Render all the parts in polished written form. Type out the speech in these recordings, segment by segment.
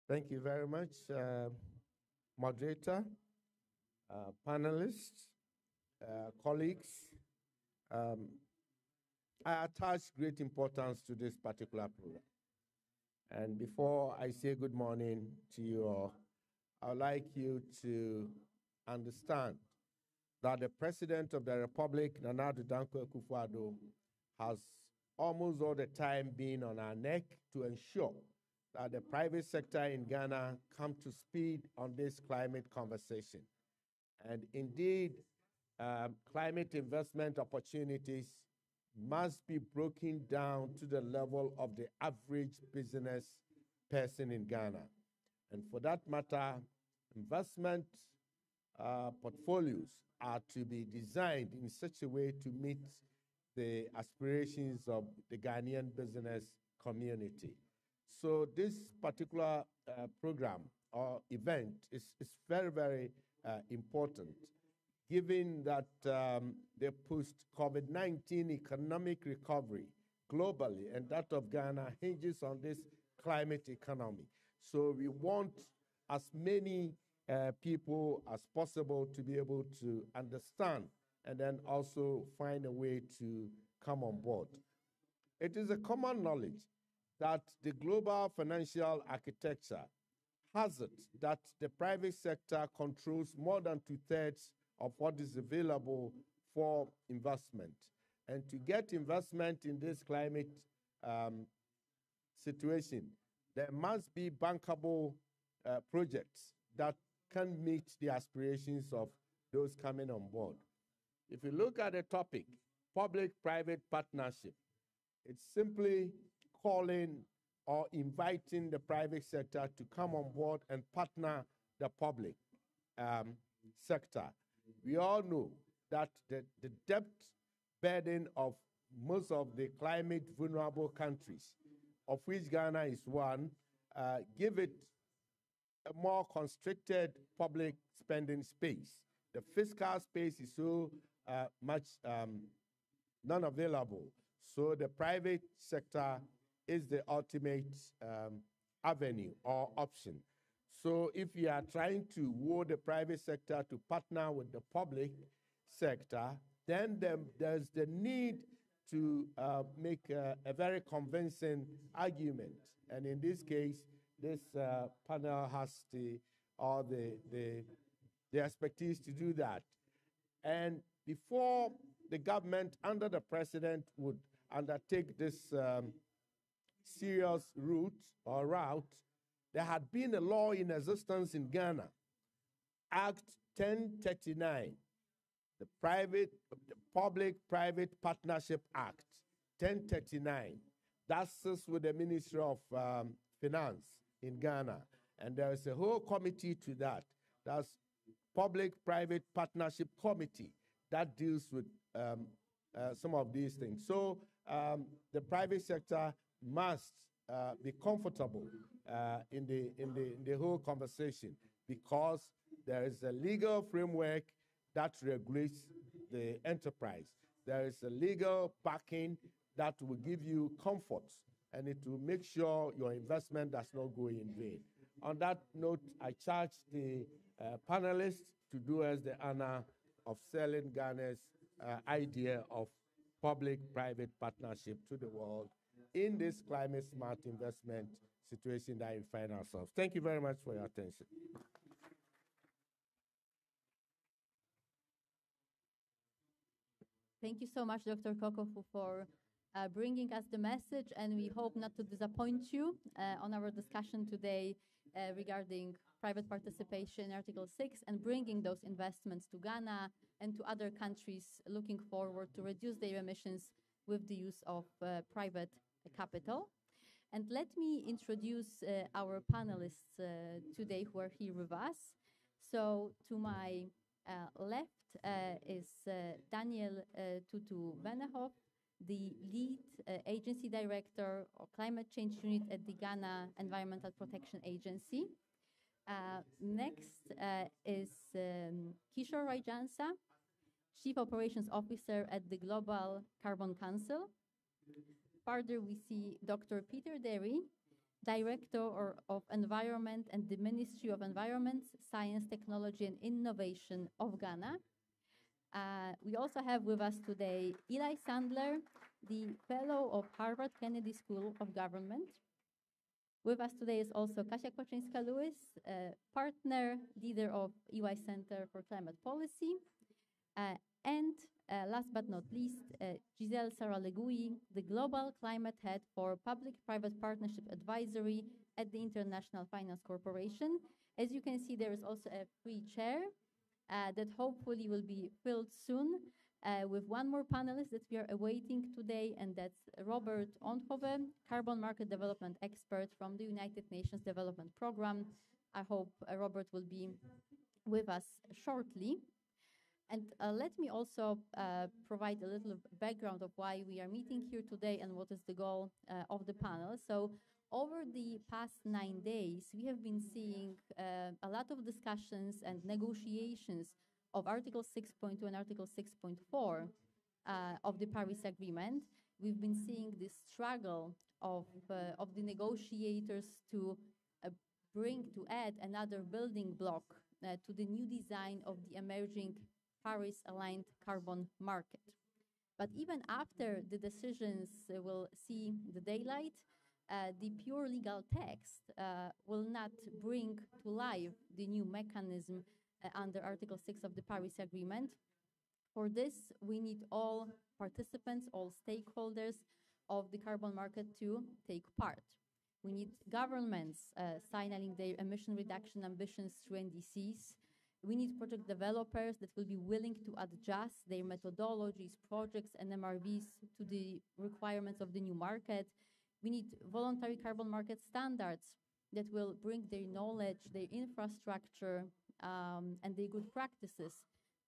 Thank you very much, moderator, panelists, colleagues. Um, I attach great importance to this particular program. And before I say good morning to you all, I'd like you to understand that the President of the Republic, Nana Addo Dankwa Akufo-Addo, has almost all the time been on our neck to ensure that the private sector in Ghana come to speed on this climate conversation. And indeed, climate investment opportunities must be broken down to the level of the average business person in Ghana. And for that matter, investment portfolios are to be designed in such a way to meet the aspirations of the Ghanaian business community. So this particular program or event is very, very important, given that the post-COVID-19 economic recovery globally and that of Ghana hinges on this climate economy. So we want as many people as possible to be able to understand and then also find a way to come on board. It is a common knowledge that the global financial architecture has it that the private sector controls more than 2/3 of what is available for investment. And to get investment in this climate situation, there must be bankable projects that can meet the aspirations of those coming on board. If you look at the topic, public-private partnership, it's simply calling or inviting the private sector to come on board and partner the public sector. We all know that the debt burden of most of the climate vulnerable countries, of which Ghana is one, give it a more constricted public spending space. The fiscal space is so much non-available. So the private sector is the ultimate avenue or option. So if you are trying to woo the private sector to partner with the public sector, then there's the need to make a very convincing argument. And in this case, this panel has the expertise to do that. And before the government under the president would undertake this serious route, there had been a law in existence in Ghana, Act 1039, the Public-Private Partnership Act 1039. That sits with the Ministry of Finance in Ghana. And there is a whole committee to that. That's Public-Private Partnership Committee that deals with some of these things. So the private sector must be comfortable in the whole conversation, because there is a legal framework that regulates the enterprise. There is a legal backing that will give you comfort, and it will make sure your investment does not go in vain. On that note, I charge the panelists to do us the honor of selling Ghana's idea of public-private partnership to the world in this climate-smart investment situation that we find ourselves. Thank you very much for your attention. Thank you so much, Dr. Kokofu, for bringing us the message, and we hope not to disappoint you on our discussion today regarding private participation in Article 6 and bringing those investments to Ghana and to other countries looking forward to reduce their emissions with the use of private capital. And let me introduce our panelists today who are here with us. So to my left is Daniel Tutu Benehoff, the lead agency director of climate change unit at the Ghana Environmental Protection Agency. Next is Kishore Raijansa, Chief Operations Officer at the Global Carbon Council. Further, we see Dr. Peter Derry, Director of Environment and the Ministry of Environment, Science, Technology and Innovation of Ghana. We also have with us today Eli Sandler, the Fellow of Harvard Kennedy School of Government. With us today is also Kasia Kwaczyńska-Lewis, partner, leader of EY Center for Climate Policy. And last but not least, Giselle Saralegui, the Global Climate Head for Public-Private Partnership Advisory at the International Finance Corporation. As you can see, there is also a free chair that hopefully will be filled soon with one more panelist that we are awaiting today, and that's Robert Onthove, Carbon Market Development Expert from the United Nations Development Program. I hope Robert will be with us shortly. And let me also provide a little background of why we are meeting here today and what is the goal of the panel. So over the past 9 days, we have been seeing a lot of discussions and negotiations of Article 6.2 and Article 6.4 of the Paris Agreement. We've been seeing this struggle of the negotiators to add another building block to the new design of the emerging Paris-aligned carbon market. But even after the decisions will see the daylight, the pure legal text will not bring to life the new mechanism under Article 6 of the Paris Agreement. For this, we need all participants, all stakeholders of the carbon market to take part. We need governments signaling their emission reduction ambitions through NDCs. We need project developers that will be willing to adjust their methodologies, projects, and MRVs to the requirements of the new market. We need voluntary carbon market standards that will bring their knowledge, their infrastructure, and their good practices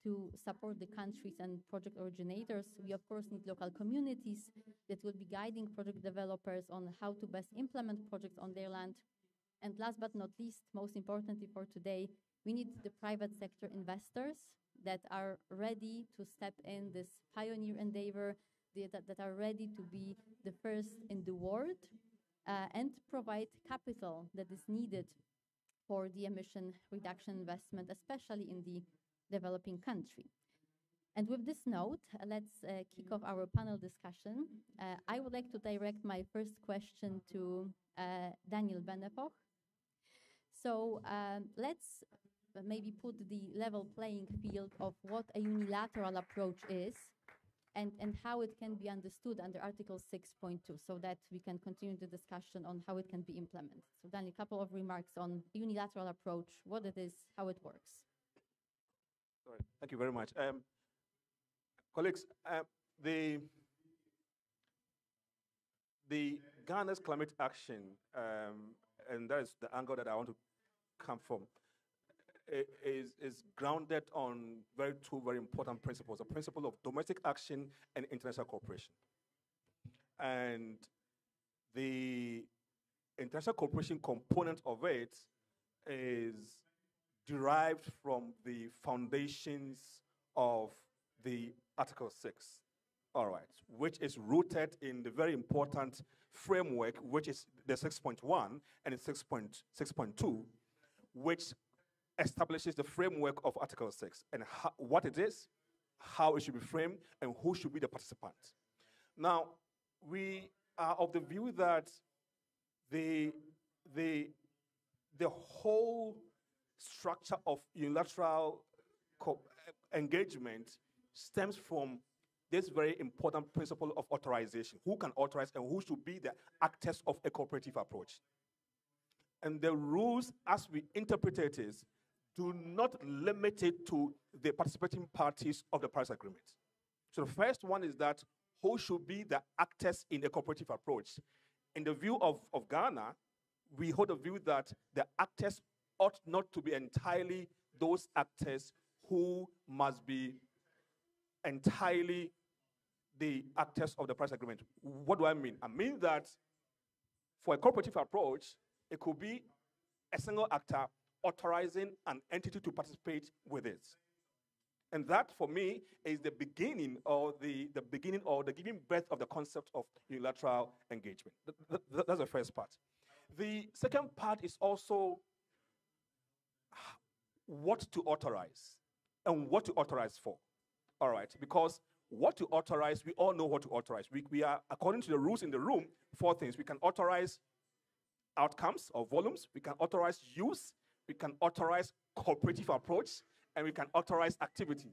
to support the countries and project originators. We, of course, need local communities that will be guiding project developers on how to best implement projects on their land. And last but not least, most importantly for today, we need the private sector investors that are ready to step in this pioneer endeavor, that are ready to be the first in the world and provide capital that is needed for the emission reduction investment, especially in the developing country. And with this note, let's kick off our panel discussion. I would like to direct my first question to Daniel Benefoch. So let's maybe put the level playing field of what a unilateral approach is and how it can be understood under Article 6.2 so that we can continue the discussion on how it can be implemented. So Daniel, a couple of remarks on the unilateral approach, what it is, how it works. Sorry. Thank you very much. Colleagues, the Ghana's climate action, and that is the angle that I want to come from, is grounded on two very important principles, the principle of domestic action and international cooperation. And the international cooperation component of it is derived from the foundations of the Article 6, all right, which is rooted in the very important framework, which is the 6.1 and the 6.2, which establishes the framework of Article 6 and what it is, how it should be framed, and who should be the participant. Now, we are of the view that the whole structure of unilateral engagement stems from this very important principle of authorization. Who can authorize and who should be the actors of a cooperative approach? And the rules, as we interpret it, is do not limit it to the participating parties of the Paris Agreement. So the first one is that who should be the actors in a cooperative approach? In the view of Ghana, we hold the view that the actors ought not to be entirely those actors who must be entirely the actors of the Paris Agreement. What do I mean? I mean that for a cooperative approach, it could be a single actor authorizing an entity to participate with it. And that, for me, is the beginning or the giving birth of the concept of unilateral engagement. That's the first part. The second part is also what to authorize and what to authorize for. All right, because what to authorize, we all know what to authorize. We are, according to the rules in the room, 4 things. We can authorize outcomes or volumes, we can authorize use, we can authorize cooperative approach, and we can authorize activity.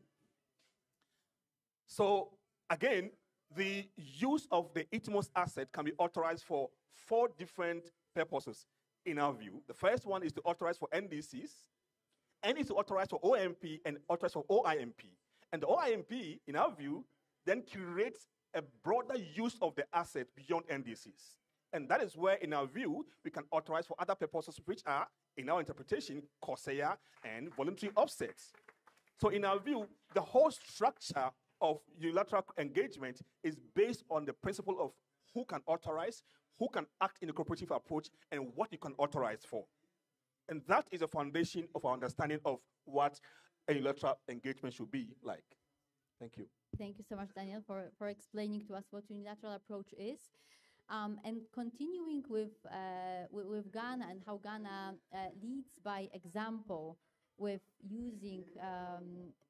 So again, the use of the ITMOs asset can be authorized for 4 different purposes in our view. The first one is to authorize for NDCs, and is to authorize for OMP and authorize for OIMP. And the OIMP, in our view, then creates a broader use of the asset beyond NDCs. And that is where, in our view, we can authorize for other purposes, which are, in our interpretation, COSEA and voluntary offsets. So in our view, the whole structure of unilateral engagement is based on the principle of who can authorize, who can act in a cooperative approach, and what you can authorize for. And that is a foundation of our understanding of what a unilateral engagement should be like. Thank you. Thank you so much, Daniel, for explaining to us what unilateral approach is. And continuing with Ghana and how Ghana leads by example with using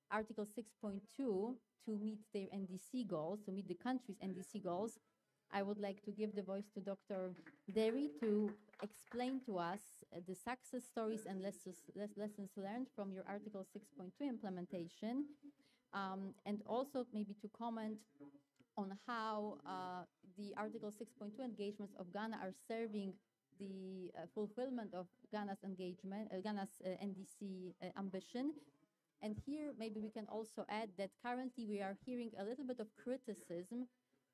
Article 6.2 to meet their NDC goals, to meet the country's NDC goals, I would like to give the voice to Dr. Derry to explain to us the success stories and lessons learned from your Article 6.2 implementation, and also maybe to comment on how the Article 6.2 engagements of Ghana are serving the fulfillment of Ghana's engagement, Ghana's NDC ambition. And here, maybe we can also add that currently we are hearing a little bit of criticism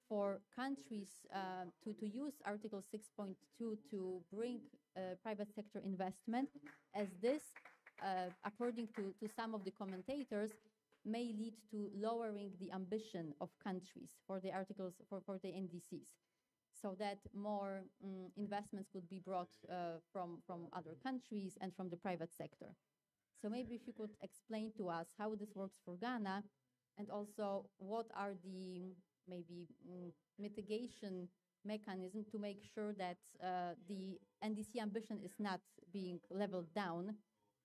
for countries to use Article 6.2 to bring private sector investment, as this, according to some of the commentators, may lead to lowering the ambition of countries for the articles, for the NDCs, so that more investments could be brought from other countries and from the private sector. So maybe if you could explain to us how this works for Ghana, and also what are the maybe mitigation mechanism to make sure that the NDC ambition is not being leveled down,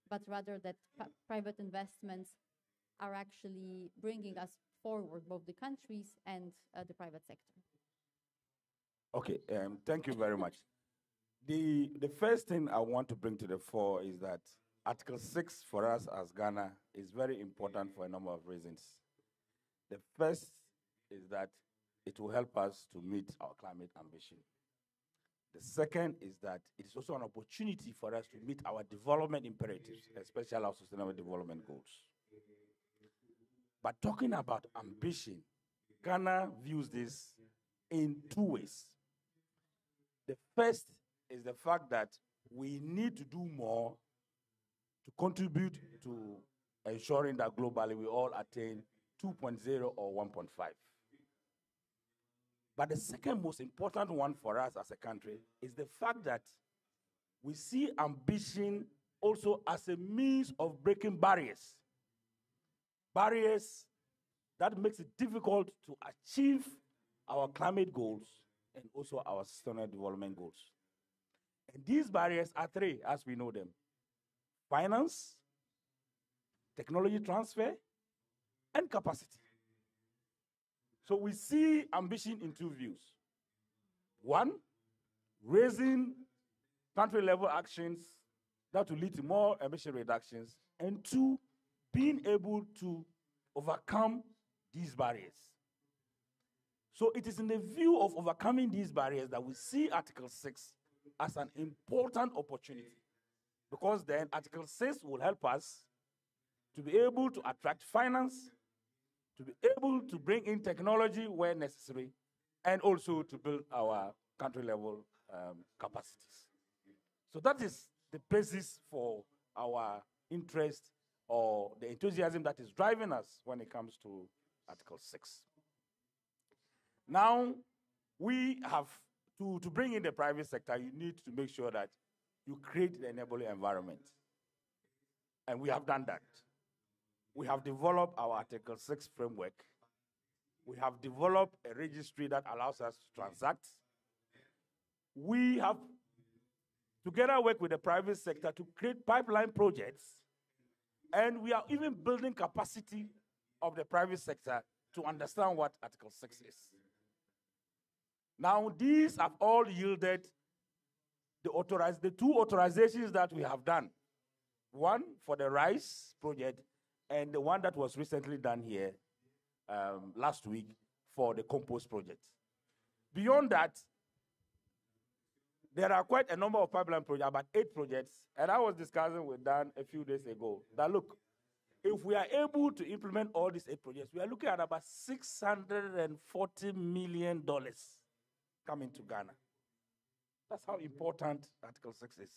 but rather that private investments are actually bringing us forward, both the countries and the private sector. Okay, thank you very much. The first thing I want to bring to the fore is that Article 6 for us as Ghana is very important for a number of reasons. The first is that it will help us to meet our climate ambition. The second is that it is also an opportunity for us to meet our development imperatives, especially our sustainable development goals. But talking about ambition, Ghana views this in 2 ways. The first is the fact that we need to do more to contribute to ensuring that globally we all attain 2.0 or 1.5. But the second most important one for us as a country is the fact that we see ambition also as a means of breaking barriers. Barriers that makes it difficult to achieve our climate goals and also our sustainable development goals. And these barriers are 3, as we know them: finance, technology transfer, and capacity. So we see ambition in 2 views. 1, raising country-level actions that will lead to more emission reductions. And 2, being able to overcome these barriers. So it is in the view of overcoming these barriers that we see Article 6 as an important opportunity, because then Article 6 will help us to be able to attract finance, to be able to bring in technology where necessary, and also to build our country-level capacities. So that is the basis for our interest or the enthusiasm that is driving us when it comes to Article 6. Now, we have to bring in the private sector, you need to make sure that you create the enabling environment. And we have done that. We have developed our Article 6 framework. We have developed a registry that allows us to transact. We have together work with the private sector to create pipeline projects. And we are even building capacity of the private sector to understand what Article 6 is. Now, these have all yielded the two authorizations that we have done. One for the rice project, and the one that was recently done here last week for the compost project. Beyond that, there are quite a number of pipeline projects, about 8 projects, and I was discussing with Dan a few days ago that, look, if we are able to implement all these 8 projects, we are looking at about $640 million coming to Ghana. That's how important Article 6 is.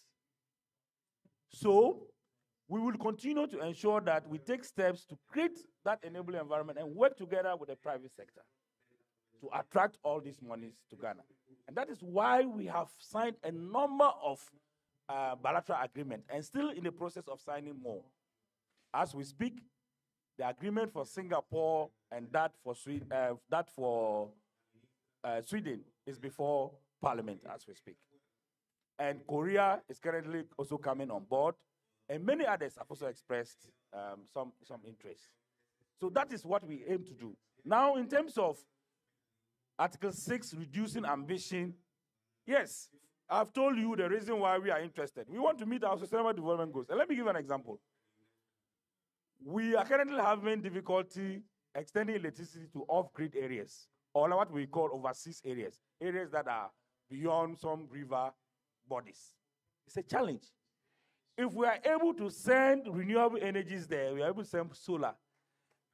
So, we will continue to ensure that we take steps to create that enabling environment and work together with the private sector to attract all these monies to Ghana. And that is why we have signed a number of bilateral agreements and still in the process of signing more. As we speak, the agreement for Singapore and that for Sweden is before Parliament as we speak. And Korea is currently also coming on board, and many others have also expressed some interest. So that is what we aim to do. Now, in terms of Article 6, reducing ambition, yes, I've told you the reason why we are interested. We want to meet our sustainable development goals. And let me give you an example. We are currently having difficulty extending electricity to off-grid areas, or what we call overseas areas, areas that are beyond some river bodies. It's a challenge. If we are able to send renewable energies there, we are able to send solar,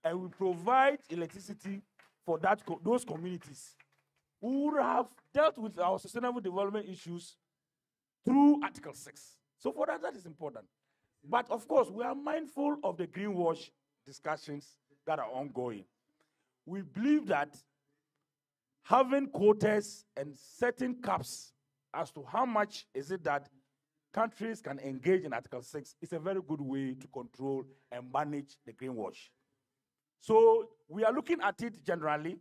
and we provide electricity for those communities, we would have dealt with our sustainable development issues through Article 6. So for that is important. But of course, we are mindful of the greenwash discussions that are ongoing. We believe that having quotas and setting caps as to how much is it that countries can engage in Article 6 is a very good way to control and manage the greenwash. So we are looking at it generally.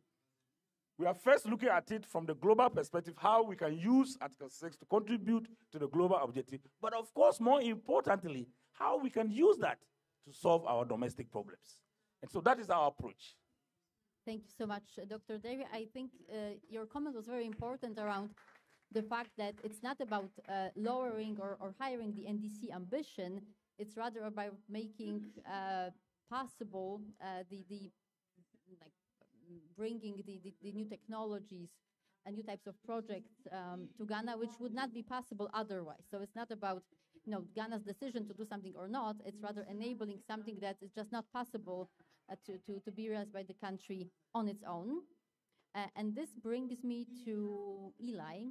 We are first looking at it from the global perspective, how we can use Article 6 to contribute to the global objective. But of course, more importantly, how we can use that to solve our domestic problems. And so that is our approach. Thank you so much, Dr. Derry. I think your comment was very important around the fact that it's not about lowering or hiring the NDC ambition. It's rather about making possible bringing the new technologies and new types of projects to Ghana, which would not be possible otherwise. So it's not about Ghana's decision to do something or not. It's rather enabling something that is just not possible to be realized by the country on its own. And this brings me to Eli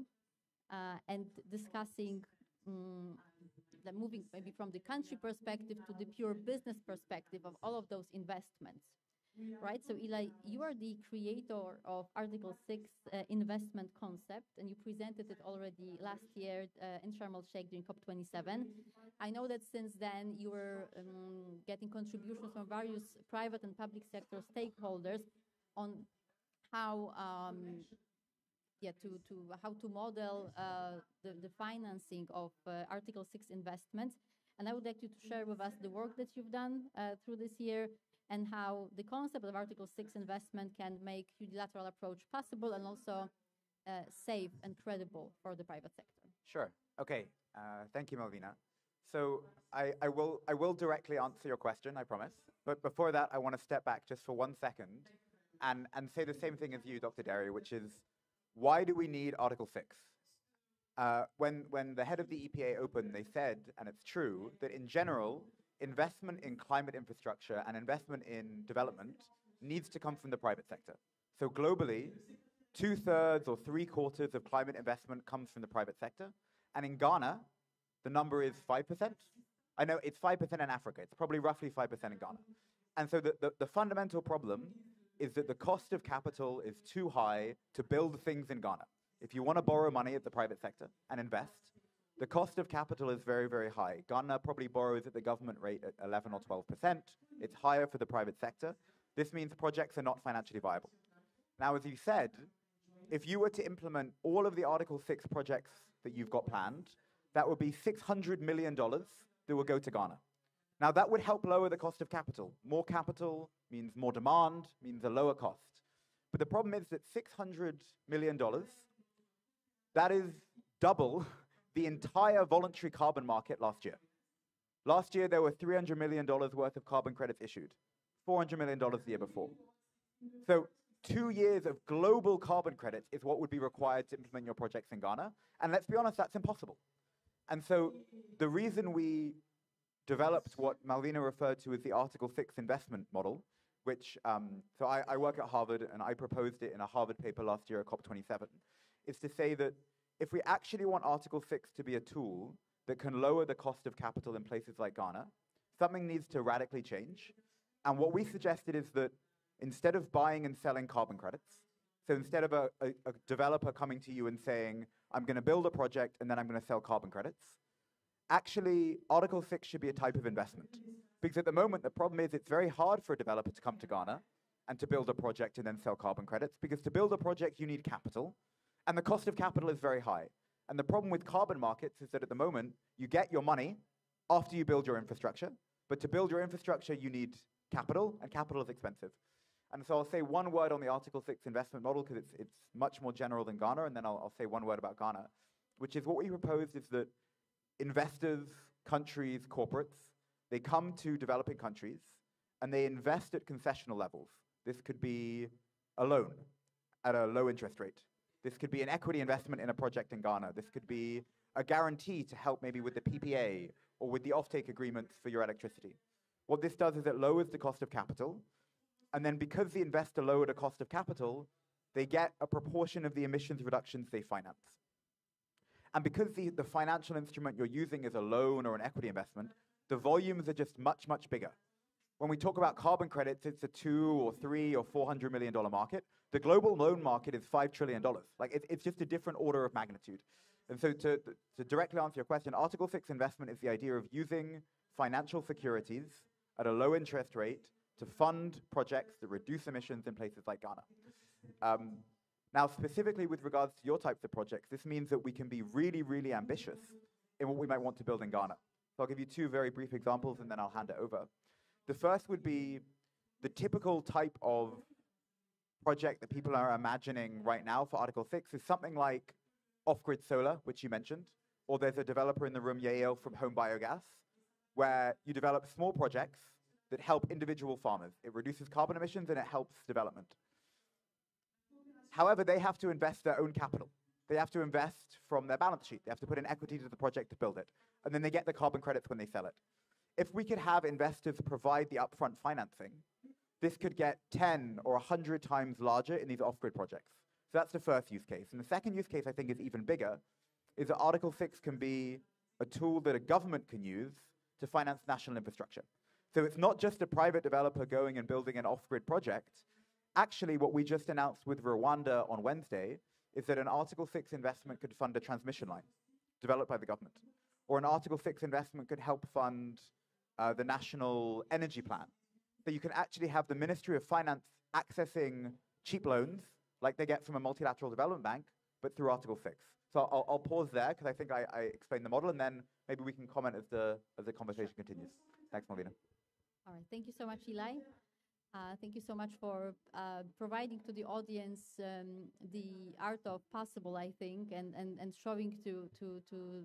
and discussing moving maybe from the country perspective to the pure business perspective of all of those investments. Right, so Eli, you are the creator of Article 6 investment concept, and you presented it already last year in Sharm el-Sheikh during COP27. I know that since then you were getting contributions from various private and public sector stakeholders on how to model the financing of Article 6 investments. And I would like you to share with us the work that you've done through this year, and how the concept of Article 6 investment can make unilateral approach possible and also safe and credible for the private sector. Sure. Okay. Thank you, Malvina. So I will directly answer your question, I promise. But before that, I want to step back just for 1 second and say the same thing as you, Dr. Derry, which is, why do we need Article 6? When the head of the EPA opened, they said, and it's true, that in general, investment in climate infrastructure and investment in development needs to come from the private sector. So globally, 2/3 or 3/4 of climate investment comes from the private sector. And in Ghana, the number is 5%. I know it's 5% in Africa. It's probably roughly 5% in Ghana. And so the fundamental problem is that the cost of capital is too high to build things in Ghana. If you want to borrow money at the private sector and invest, the cost of capital is very, very high. Ghana probably borrows at the government rate at 11 or 12%. It's higher for the private sector. This means projects are not financially viable. Now, as you said, if you were to implement all of the Article 6 projects that you've got planned, that would be $600 million that would go to Ghana. Now, that would help lower the cost of capital. More capital means more demand, means a lower cost. But the problem is that $600 million, that is double the entire voluntary carbon market last year. Last year, there were $300 million worth of carbon credits issued, $400 million the year before. So 2 years of global carbon credits is what would be required to implement your projects in Ghana. And let's be honest, that's impossible. And so the reason we developed what Malvina referred to as the Article 6 investment model, which, so I work at Harvard, and I proposed it in a Harvard paper last year at COP27, is to say that if we actually want Article 6 to be a tool that can lower the cost of capital in places like Ghana, something needs to radically change. And what we suggested is that instead of buying and selling carbon credits, so instead of a developer coming to you and saying, I'm going to build a project and then I'm going to sell carbon credits, actually, Article 6 should be a type of investment. Because at the moment, the problem is it's very hard for a developer to come to Ghana and to build a project and then sell carbon credits, because to build a project, you need capital, and the cost of capital is very high. And the problem with carbon markets is that at the moment, you get your money after you build your infrastructure, but to build your infrastructure, you need capital, and capital is expensive. And so I'll say one word on the Article 6 investment model, because it's much more general than Ghana, and then I'll say one word about Ghana, which is what we proposed is that investors, countries, corporates, they come to developing countries and they invest at concessional levels. This could be a loan at a low interest rate. This could be an equity investment in a project in Ghana. This could be a guarantee to help maybe with the PPA or with the offtake agreements for your electricity. What this does is it lowers the cost of capital. And then because the investor lowered the cost of capital, they get a proportion of the emissions reductions they finance. And because the financial instrument you're using is a loan or an equity investment, the volumes are just much, much bigger. When we talk about carbon credits, it's a $2 or $3 or $400 million market. The global loan market is $5 trillion. Like it's just a different order of magnitude. And so to directly answer your question, Article 6 investment is the idea of using financial securities at a low interest rate to fund projects that reduce emissions in places like Ghana. Now, specifically with regards to your types of projects, this means that we can be really, really ambitious in what we might want to build in Ghana. So I'll give you two very brief examples, and then I'll hand it over. The first would be the typical type of project that people are imagining right now for Article 6 is something like off-grid solar, which you mentioned, or there's a developer in the room, Yael, from Home Biogas, where you develop small projects that help individual farmers. It reduces carbon emissions and it helps development. However, they have to invest their own capital. They have to invest from their balance sheet. They have to put in equity to the project to build it. And then they get the carbon credits when they sell it. If we could have investors provide the upfront financing, this could get 10 or 100 times larger in these off-grid projects. So that's the first use case. And the second use case I think is even bigger, is that Article 6 can be a tool that a government can use to finance national infrastructure. So it's not just a private developer going and building an off-grid project. Actually, what we just announced with Rwanda on Wednesday is that an Article 6 investment could fund a transmission line developed by the government. Or an Article 6 investment could help fund the national energy plan. So you can actually have the Ministry of Finance accessing cheap loans like they get from a multilateral development bank, but through Article 6. So I'll pause there because I think I explained the model, and then maybe we can comment as the conversation continues. Thanks, Malvina. All right, thank you so much, Eli. Thank you so much for providing to the audience the art of possible, I think, and showing to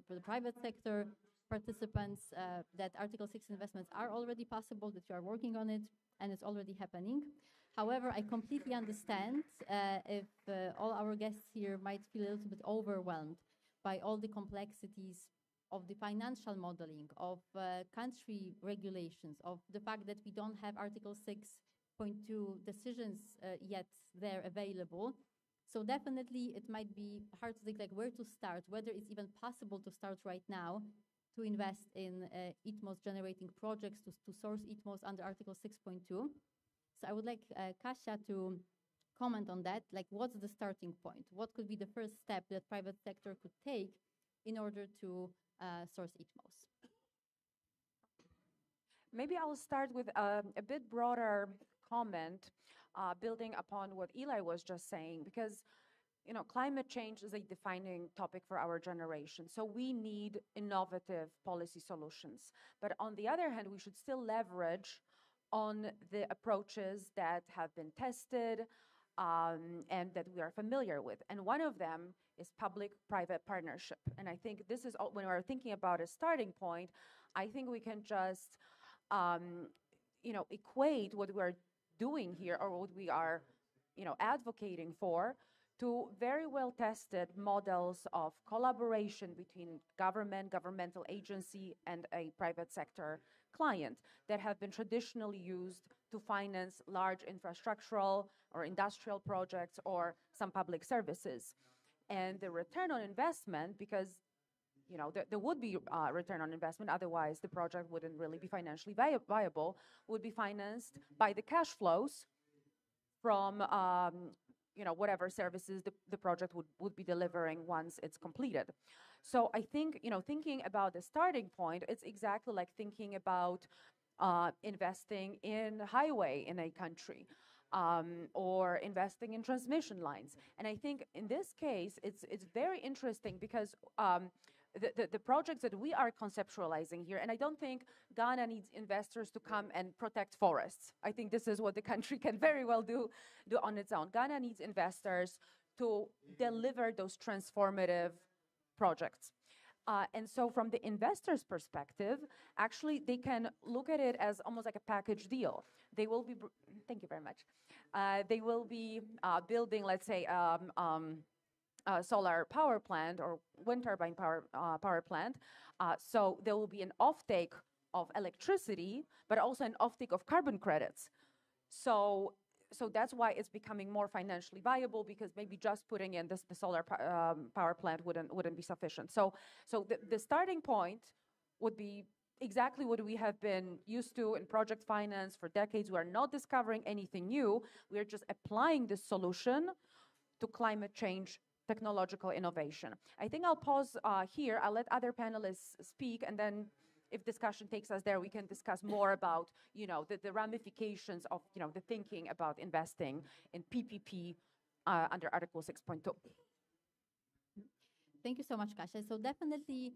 the private sector participants that Article 6 investments are already possible, that you are working on it, and it's already happening. However, I completely understand if all our guests here might feel a little bit overwhelmed by all the complexities of the financial modeling, of country regulations, of the fact that we don't have Article 6.2 decisions yet there available. So definitely it might be hard to think like where to start, whether it's even possible to start right now to invest in ITMOs generating projects, to source ITMOs under Article 6.2. So I would like Kasia to comment on that. Like, what's the starting point? What could be the first step that private sector could take in order to source ITMOs? Maybe I'll start with a bit broader comment, building upon what Eli was just saying, because climate change is a defining topic for our generation. So we need innovative policy solutions. But on the other hand, we should still leverage on the approaches that have been tested and that we are familiar with. And one of them is public-private partnership. And I think this is, when we're thinking about a starting point, I think we can just, equate what we're doing here or what we are, advocating for to very well-tested models of collaboration between governmental agency, and a private sector client that have been traditionally used to finance large infrastructural or industrial projects or some public services. And the return on investment, because there would be return on investment, otherwise the project wouldn't really be financially viable, would be financed by the cash flows from whatever services the project would be delivering once it's completed. So I think, thinking about the starting point, it's exactly like thinking about investing in highway in a country, or investing in transmission lines. And I think in this case, it's very interesting because the projects that we are conceptualizing here, and I don't think Ghana needs investors to come and protect forests. I think this is what the country can very well do on its own. Ghana needs investors to deliver those transformative projects. And so from the investor's perspective, actually, they can look at it as almost like a package deal. They will be, thank you very much. They will be building, let's say, solar power plant or wind turbine power plant. So there will be an offtake of electricity, but also an offtake of carbon credits. So that's why it's becoming more financially viable, because maybe just putting in the solar power plant wouldn't be sufficient. So the starting point would be exactly what we have been used to in project finance for decades. We are not discovering anything new. We are just applying this solution to climate change technological innovation. I think I'll pause here. I'll let other panelists speak, and then if discussion takes us there, we can discuss more about, the ramifications of, the thinking about investing in PPP under Article 6.2. Thank you so much, Kasia. So definitely,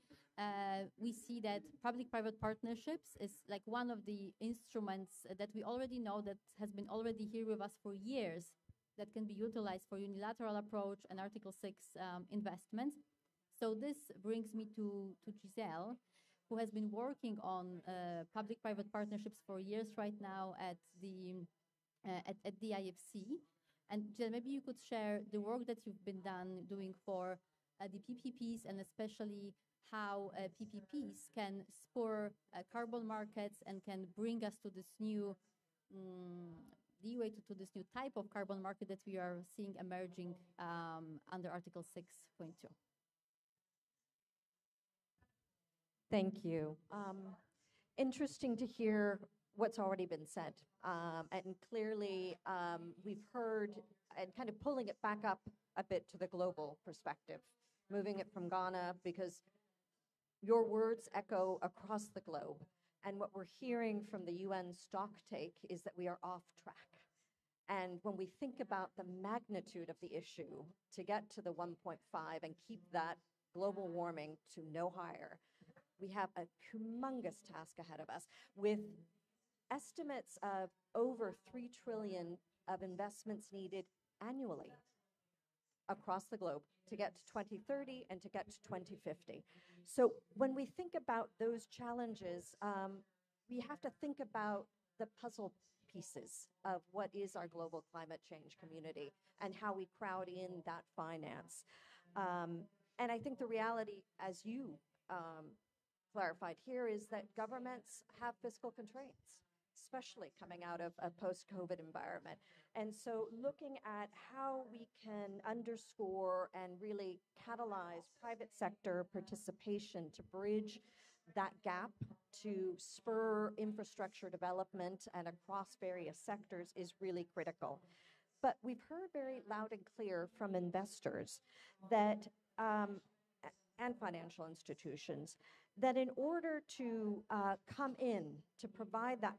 we see that public-private partnerships is like one of the instruments that we already know that has been already here with us for years, that can be utilized for unilateral approach and Article 6 investments. So this brings me to Giselle, who has been working on public-private partnerships for years right now at the IFC. And Giselle, maybe you could share the work that you've been doing for the PPPs, and especially how PPPs can spur carbon markets and can bring us to this new leeway to this new type of carbon market that we are seeing emerging under Article 6.2. Thank you. Interesting to hear what's already been said. And clearly, we've heard, and kind of pulling it back up a bit to the global perspective, moving it from Ghana, because your words echo across the globe. And what we're hearing from the UN stocktake is that we are off track. And when we think about the magnitude of the issue, to get to the 1.5 and keep that global warming to no higher, we have a humongous task ahead of us, with estimates of over 3 trillion of investments needed annually across the globe to get to 2030 and to get to 2050. So when we think about those challenges, we have to think about the puzzle pieces of what is our global climate change community and how we crowd in that finance. And I think the reality, as you clarified here, is that governments have fiscal constraints, especially coming out of a post-COVID environment. And so looking at how we can underscore and really catalyze private sector participation to bridge that gap, to spur infrastructure development and across various sectors, is really critical. But we've heard very loud and clear from investors that, and financial institutions, that in order to come in to provide that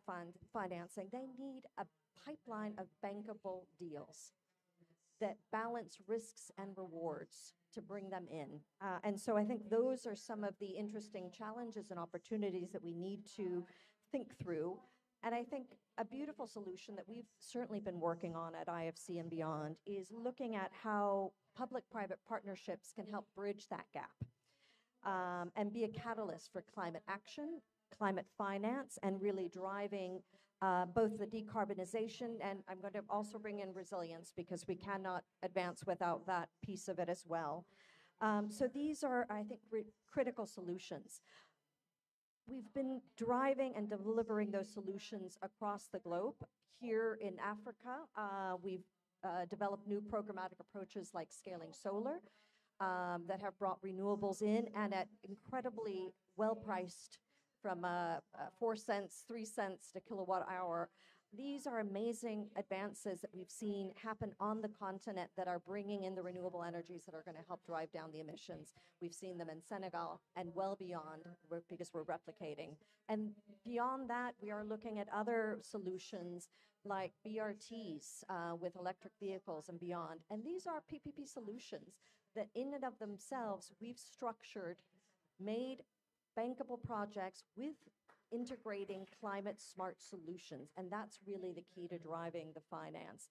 financing, they need a pipeline of bankable deals. that balance risks and rewards to bring them in. And so I think those are some of the interesting challenges and opportunities that we need to think through. And I think a beautiful solution that we've certainly been working on at IFC and beyond is looking at how public-private partnerships can help bridge that gap and be a catalyst for climate action, climate finance, and really driving both the decarbonization, and I'm going to also bring in resilience because we cannot advance without that piece of it as well. So these are, I think, critical solutions. We've been driving and delivering those solutions across the globe. Here in Africa, we've developed new programmatic approaches like scaling solar that have brought renewables in and at incredibly well-priced from 4 cents, 3 cents to kilowatt hour. These are amazing advances that we've seen happen on the continent that are bringing in the renewable energies that are going to help drive down the emissions. We've seen them in Senegal and well beyond because we're replicating. And beyond that, we are looking at other solutions like BRTs with electric vehicles and beyond. And these are PPP solutions that in and of themselves, we've structured, made bankable projects with integrating climate smart solutions. And that's really the key to driving the finance.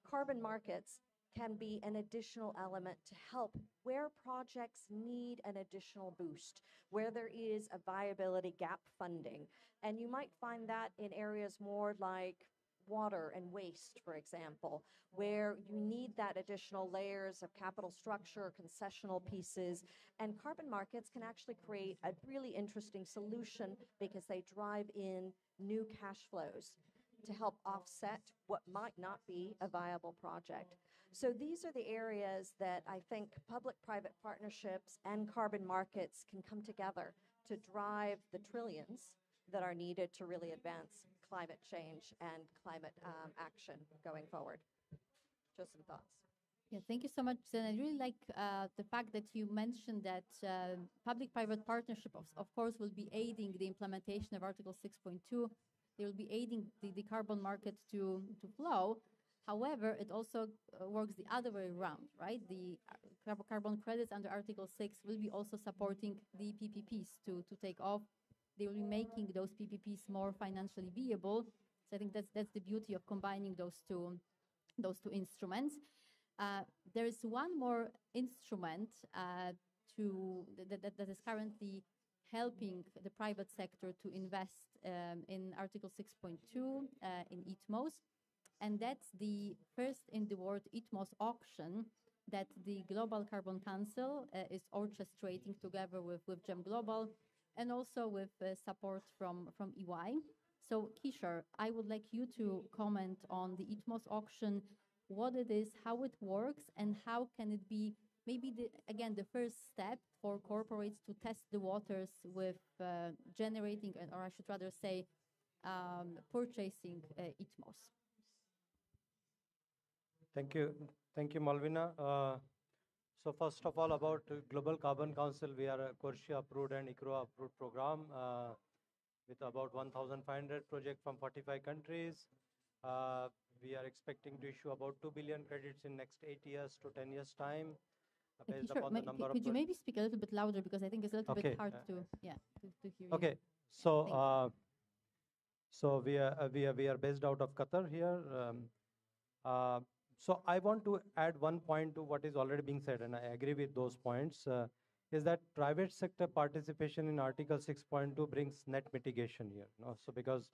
Carbon markets can be an additional element to help where projects need an additional boost, where there is a viability gap funding. And you might find that in areas more like water and waste, for example, where you need that additional layers of capital structure, concessional pieces, and carbon markets can actually create a really interesting solution because they drive in new cash flows to help offset what might not be a viable project. So these are the areas that I think public-private partnerships and carbon markets can come together to drive the trillions that are needed to really advance climate change and climate action going forward. Just some thoughts. Yeah, thank you so much. And I really like the fact that you mentioned that public-private partnership, of course, will be aiding the implementation of Article 6.2. They will be aiding the carbon market to flow. However, it also works the other way around, right? The carbon credits under Article 6 will be also supporting the PPPs to take off. They will be making those PPPs more financially viable. So I think that's the beauty of combining those two instruments. There is one more instrument that is currently helping the private sector to invest in Article 6.2 in ITMOs, and that's the first in the world ITMOs auction that the Global Carbon Council is orchestrating together with GEM Global and also with support from EY. So Kishore, I would like you to comment on the ITMOs auction, what it is, how it works, and how can it be maybe, the first step for corporates to test the waters with generating, or I should rather say, purchasing ITMOs. Thank you, Malvina. So first of all, about Global Carbon Council, we are a CORSIA approved and ICRO approved program with about 1,500 projects from 45 countries. We are expecting to issue about 2 billion credits in next 8 years to 10 years time. Based Kishore, upon the number could you maybe speak a little bit louder because I think it's a little bit hard to hear you. Okay, so so we are based out of Qatar here. So I want to add one point to what is already being said, and I agree with those points, is that private sector participation in Article 6.2 brings net mitigation here. So because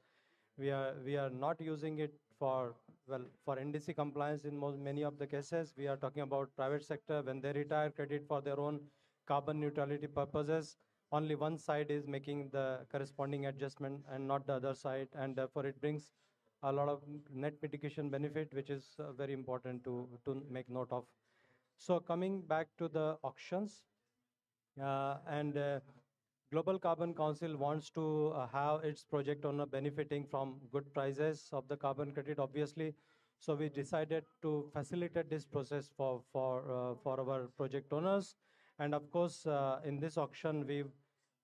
we are not using it for NDC compliance in many of the cases. We are talking about private sector when they retire credit for their own carbon neutrality purposes. Only one side is making the corresponding adjustment and not the other side, and therefore it brings a lot of net mitigation benefit, which is very important to make note of. So coming back to the auctions, Global Carbon Council wants to have its project owner benefiting from good prices of the carbon credit, obviously. So we decided to facilitate this process for our project owners. And of course, in this auction,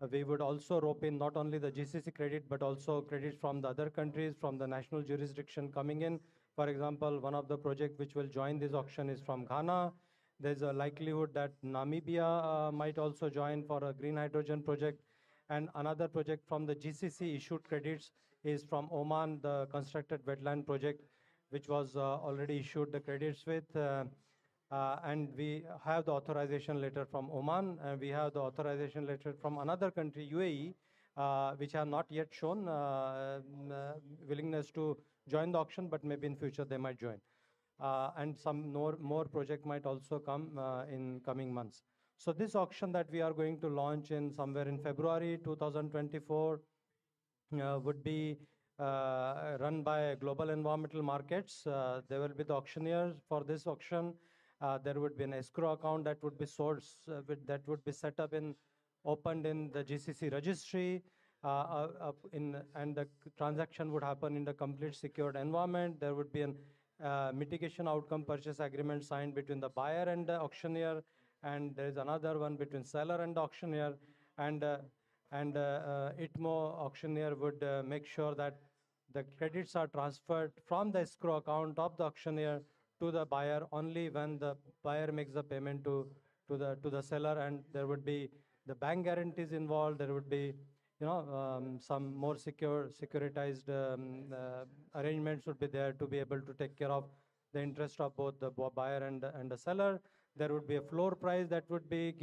We would also rope in not only the GCC credit, but also credits from the other countries, from the national jurisdiction coming in. For example, one of the projects which will join this auction is from Ghana. There's a likelihood that Namibia might also join for a green hydrogen project. And another project from the GCC issued credits is from Oman, the constructed wetland project, which was already issued the credits with. And we have the authorization letter from Oman, and we have the authorization letter from another country, UAE, which have not yet shown willingness to join the auction, but maybe in future they might join. And some more project might also come in coming months. So this auction that we are going to launch in somewhere in February 2024 would be run by Global Environmental Markets. There will be the auctioneers for this auction. There would be an escrow account that would be that would be set up opened in the GCC registry, and the transaction would happen in the complete secured environment. There would be a mitigation outcome purchase agreement signed between the buyer and the auctioneer, and there is another one between seller and the auctioneer, and ITMO auctioneer would make sure that the credits are transferred from the escrow account of the auctioneer to the buyer only when the buyer makes the payment to the seller, and there would be the bank guarantees involved. There would be some more securitized arrangements would be there to be able to take care of the interest of both the buyer and the seller. There would be a floor price that would be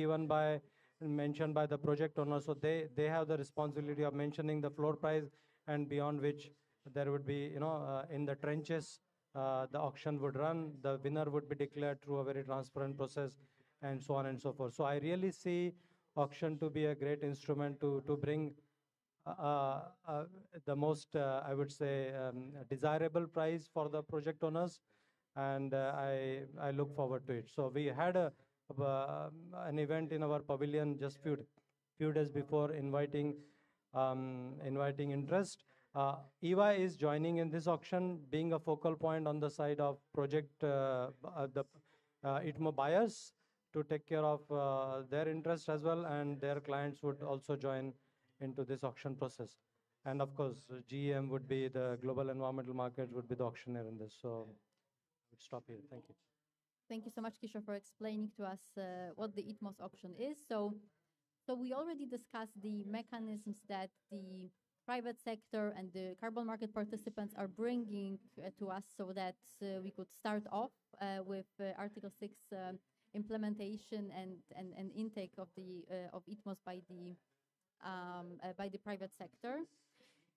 mentioned by the project owner. So they have the responsibility of mentioning the floor price, and beyond which there would be, in the trenches, the auction would run. The winner would be declared through a very transparent process, and so on and so forth. So I really see auction to be a great instrument to bring the most, I would say, desirable price for the project owners, and I look forward to it. So we had an event in our pavilion just few days before, inviting interest. EVA is joining in this auction, being a focal point on the side of project the ITMO buyers to take care of their interest as well, and their clients would also join into this auction process. And of course, GEM would be the Global Environmental Markets would be the auctioneer in this. So I would stop here. Thank you. Thank you so much, Kishore, for explaining to us what the ITMOs auction is. So we already discussed the mechanisms that the private sector and the carbon market participants are bringing to us, so that we could start off with Article 6 implementation and intake of the of ITMOs by the private sector.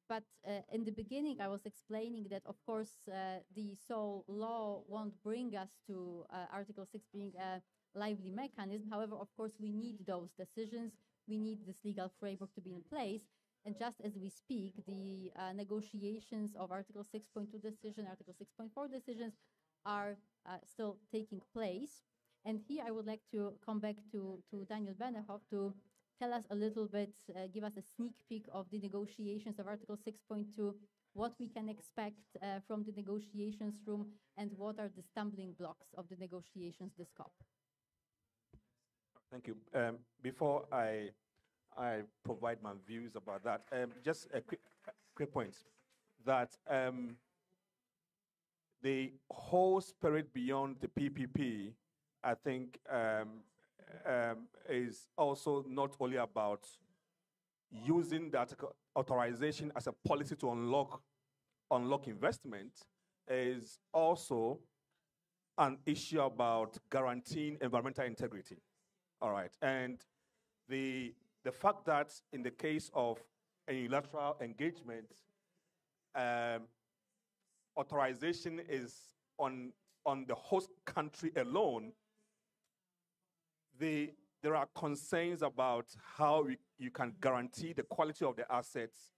But in the beginning, I was explaining that, of course, the sole law won't bring us to Article 6 being a lively mechanism. However, of course, we need those decisions. We need this legal framework to be in place. And just as we speak, the negotiations of Article 6.2 decision, Article 6.4 decisions are still taking place. And here I would like to come back to Daniel Benehoff to tell us a little bit, give us a sneak peek of the negotiations of Article 6.2, what we can expect from the negotiations room, and what are the stumbling blocks of the negotiations this COP. Thank you. Before I provide my views about that, just a quick point that the whole spirit beyond the PPP, I think, is also not only about using that authorization as a policy to unlock investment, is also an issue about guaranteeing environmental integrity. All right, and the fact that in the case of a unilateral engagement, authorization is on the host country alone, there are concerns about how you can guarantee the quality of the assets,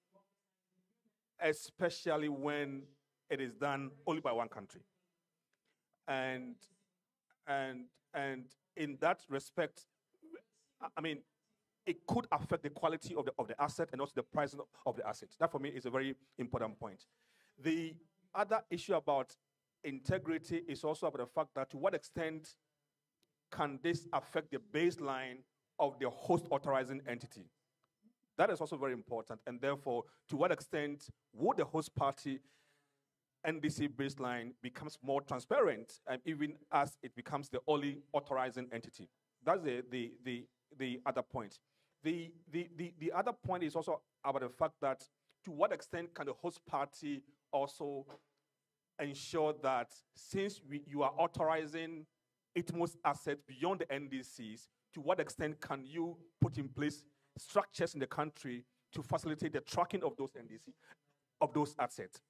especially when it is done only by one country. And in that respect, I mean, it could affect the quality of the asset and also the price of the asset. That, for me, is a very important point. The other issue about integrity is also about the fact that to what extent can this affect the baseline of the host authorizing entity? That is also very important. And therefore, to what extent would the host party NDC baseline becomes more transparent, even as it becomes the only authorizing entity? That's the other point. The other point is also about the fact that to what extent can the host party also ensure that since you are authorizing ITMOs assets beyond the NDCs, to what extent can you put in place structures in the country to facilitate the tracking of those NDC, of those assets?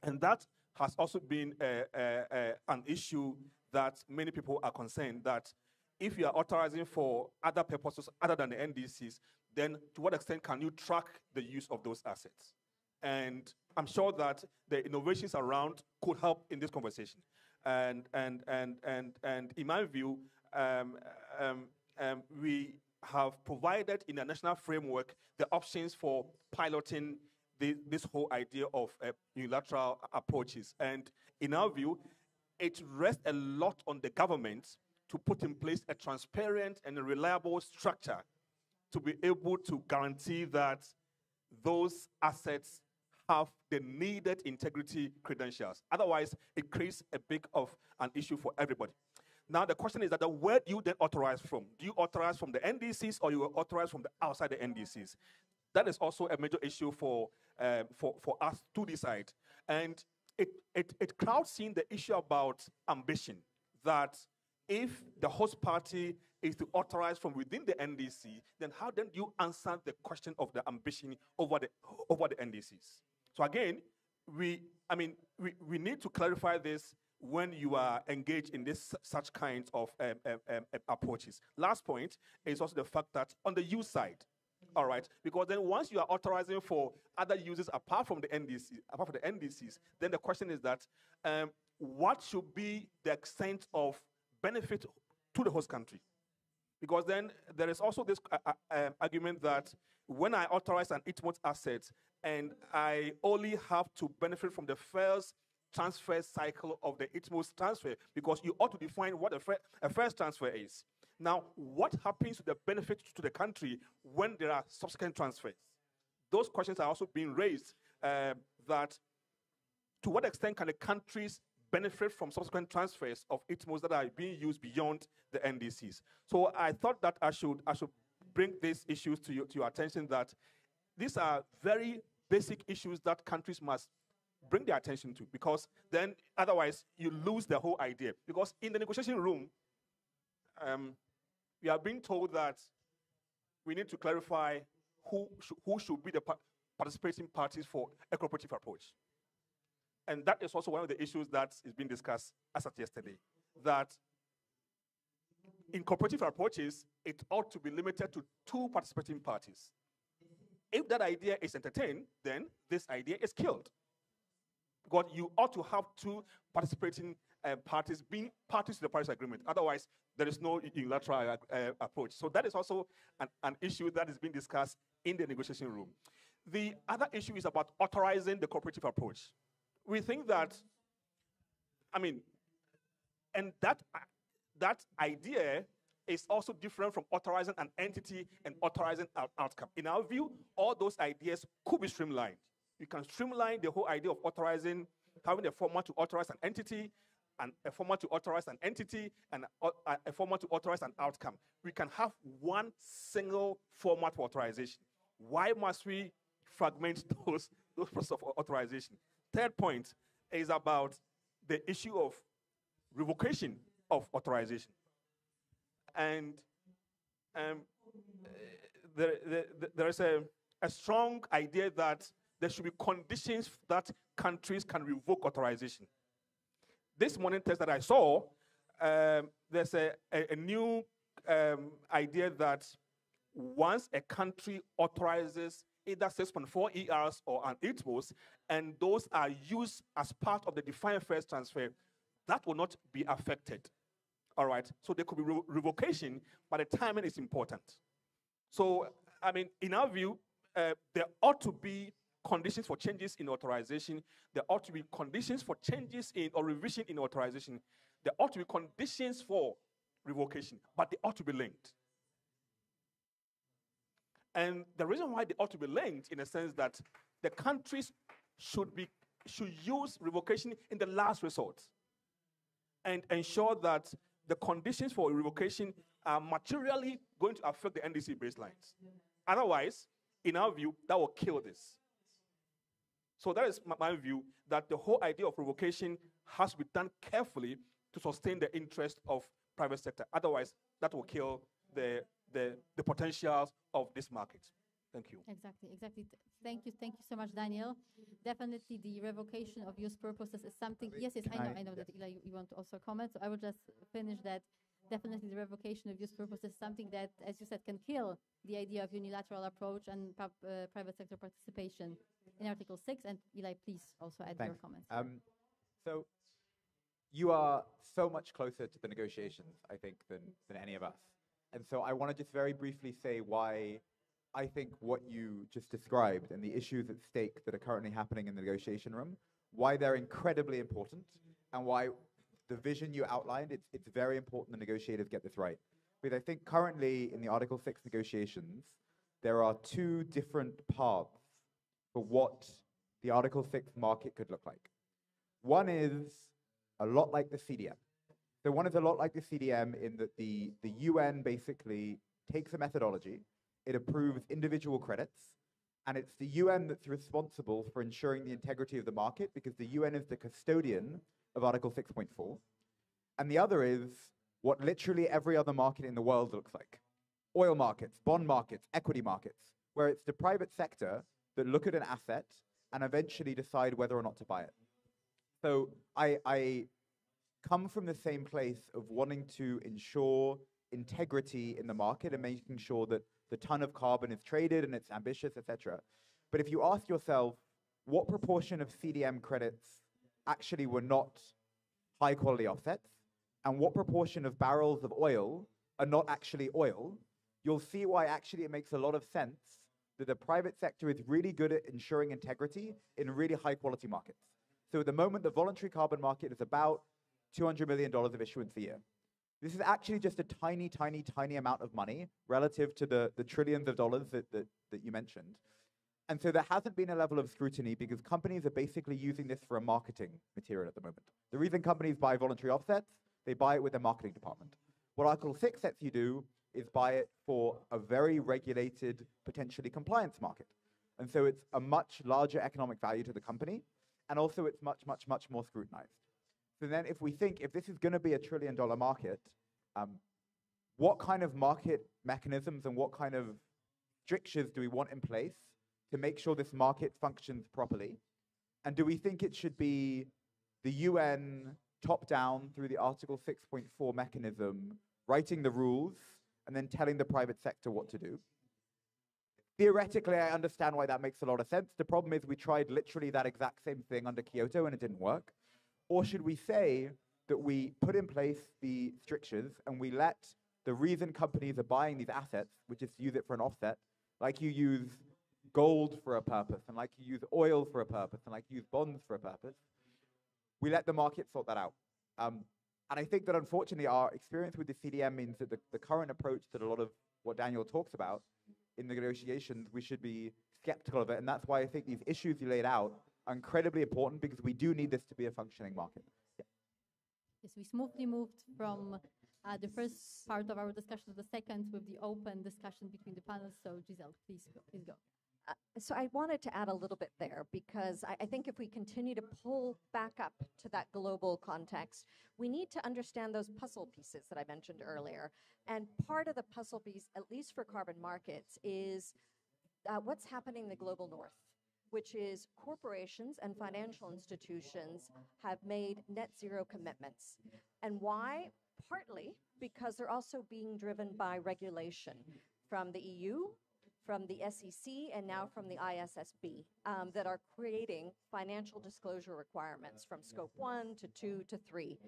And that has also been an issue that many people are concerned that if you are authorizing for other purposes other than the NDCs, then to what extent can you track the use of those assets? And I'm sure that the innovations around could help in this conversation. And in my view, we have provided in a national framework the options for piloting this whole idea of unilateral approaches. And in our view, it rests a lot on the government to put in place a transparent and a reliable structure to be able to guarantee that those assets have the needed integrity credentials. Otherwise, it creates a big of an issue for everybody. Now, the question is that where do you then authorize from? Do you authorize from the NDCs or you authorize from the outside the NDCs? That is also a major issue for us to decide. And it crowds in the issue about ambition, that if the host party is to authorize from within the NDC, then how then do you answer the question of the ambition over the NDCs? So again, we need to clarify this when you are engaged in such kinds of approaches. Last point is also the fact that on the use side, all right, because then once you are authorizing for other users apart from the NDCs, then the question is that what should be the extent of benefit to the host country? Because then there is also this argument that when I authorize an ITMOs asset and I only have to benefit from the first transfer cycle of the ITMOs transfer, because you ought to define what a first transfer is. Now, what happens to the benefit to the country when there are subsequent transfers? Those questions are also being raised, that to what extent can the countries benefit from subsequent transfers of ITMOs that are being used beyond the NDCs? So I thought that I should bring these issues to your attention, that these are very basic issues that countries must bring their attention to, because then otherwise you lose the whole idea. Because in the negotiation room, we are being told that we need to clarify who should be the participating parties for a cooperative approach. And that is also one of the issues that is being discussed as of yesterday, that in cooperative approaches, it ought to be limited to 2 participating parties. If that idea is entertained, then this idea is killed. Because you ought to have 2 participating parties being parties to the Paris Agreement. Otherwise, there is no unilateral approach. So that is also an issue that is being discussed in the negotiation room. The other issue is about authorizing the cooperative approach. We think that, and that idea is also different from authorizing an entity and authorizing an outcome. In our view, all those ideas could be streamlined. You can streamline the whole idea of authorizing, having a format to authorize an entity, and a format to authorize an entity, and a format to authorize an outcome. We can have one single format for authorization. Why must we fragment those processes of authorization? Third point is about the issue of revocation of authorization. And there is a strong idea that there should be conditions that countries can revoke authorization. This morning test that I saw, there's a new idea that once a country authorizes either 6.4 ERs or an ITMOs, and those are used as part of the defined first transfer, that will not be affected. All right, so there could be revocation, but the timing is important. So, in our view, there ought to be conditions for changes in authorization. There ought to be conditions for changes in or revision in authorization. There ought to be conditions for revocation, but they ought to be linked. And the reason why they ought to be linked, in a sense that the countries should use revocation in the last resort and ensure that the conditions for revocation are materially going to affect the NDC baselines. Otherwise, in our view, that will kill this. So that is my view, that the whole idea of revocation has to be done carefully to sustain the interest of private sector. Otherwise, that will kill the potentials of this market. Thank you. Exactly. Thank you so much, Daniel. Definitely the revocation of use purposes is something, yes, I know that Eli, you want to also comment, so I will just finish that. Definitely the revocation of use purposes is something that, as you said, can kill the idea of unilateral approach and private sector participation in Article 6. And Eli, please also add your comments. So you are so much closer to the negotiations, I think, than any of us. And so I want to just very briefly say why I think what you just described and the issues at stake that are currently happening in the negotiation room, why they're incredibly important, and why the vision you outlined, it's very important the negotiators get this right. Because I think currently in the Article 6 negotiations, there are two different paths for what the Article 6 market could look like. One is a lot like the CDM. So one is a lot like the CDM in that the UN basically takes a methodology, it approves individual credits, and it's the UN that's responsible for ensuring the integrity of the market because the UN is the custodian of Article 6.4. And the other is what literally every other market in the world looks like. Oil markets, bond markets, equity markets, where it's the private sector that look at an asset and eventually decide whether or not to buy it. So I come from the same place of wanting to ensure integrity in the market and making sure that the ton of carbon is traded and it's ambitious, etc. But if you ask yourself, what proportion of CDM credits actually were not high quality offsets, and what proportion of barrels of oil are not actually oil, you'll see why actually it makes a lot of sense that the private sector is really good at ensuring integrity in really high quality markets. So at the moment, the voluntary carbon market is about $200 million of issuance a year. This is actually just a tiny, tiny, tiny amount of money relative to the trillions of dollars that you mentioned. And so there hasn't been a level of scrutiny because companies are basically using this for a marketing material at the moment. The reason companies buy voluntary offsets, they buy it with their marketing department. What Article 6 lets you do is buy it for a very regulated, potentially compliance market. And so it's a much larger economic value to the company, and also it's much, much, much more scrutinized. So then if we think, if this is going to be a $1 trillion market, what kind of market mechanisms and what kind of strictures do we want in place to make sure this market functions properly? And do we think it should be the UN top-down through the Article 6.4 mechanism, writing the rules, and then telling the private sector what to do? Theoretically, I understand why that makes a lot of sense. The problem is we tried literally that exact same thing under Kyoto and it didn't work. Or should we say that we put in place the strictures and we let the reason companies are buying these assets, which is to use it for an offset, like you use gold for a purpose, and like you use oil for a purpose, and like you use bonds for a purpose, we let the market sort that out. And I think that unfortunately our experience with the CDM means that the current approach that a lot of what Daniel talks about in the negotiations, we should be skeptical of it. And that's why I think these issues you laid out are incredibly important because we do need this to be a functioning market. Yeah. Yes, we smoothly moved from the first part of our discussion to the second with the open discussion between the panels. So Giselle, please go. So I wanted to add a little bit there because I think if we continue to pull back up to that global context, we need to understand those puzzle pieces that I mentioned earlier. And part of the puzzle piece, at least for carbon markets, is what's happening in the global north, which is corporations and financial institutions have made net zero commitments. And why? Partly because they're also being driven by regulation from the EU, from the SEC, and now from the ISSB that are creating financial disclosure requirements from scope 1 to 2 to 3.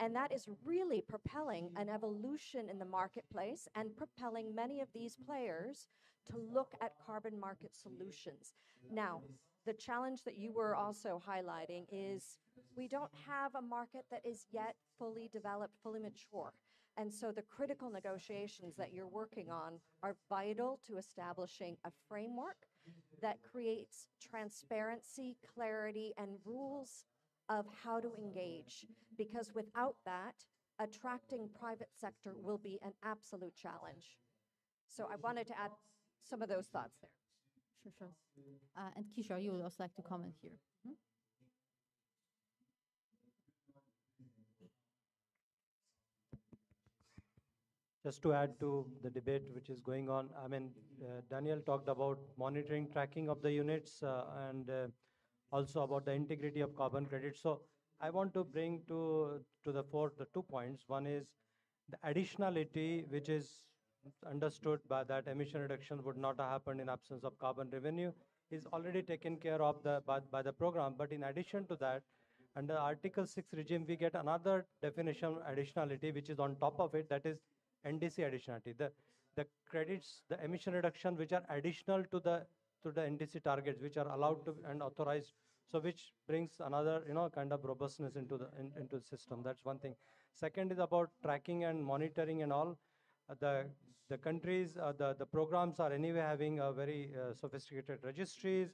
And that is really propelling an evolution in the marketplace and propelling many of these players to look at carbon market solutions. Now, the challenge that you were also highlighting is we don't have a market that is yet fully developed, fully mature. And so the critical negotiations that you're working on are vital to establishing a framework that creates transparency, clarity, and rules of how to engage. Because without that, attracting private sector will be an absolute challenge. So I wanted to add some of those thoughts there. Sure, sure. And Kishore, you would also like to comment here. Hmm? Just to add to the debate which is going on, I mean, Daniel talked about monitoring, tracking of the units, and also about the integrity of carbon credits. So I want to bring to the fore the 2 points. One is the additionality, which is understood by that emission reduction would not have happened in absence of carbon revenue, is already taken care of by the program. But in addition to that, under Article 6 regime, we get another definition of additionality, which is on top of it, that is NDC additionality. The credits, the emission reduction, which are additional to the NDC targets, which are allowed to and authorized, so which brings another kind of robustness into the system. That's one thing. Second is about tracking and monitoring and all. The countries, the programs are anyway having a very sophisticated registries.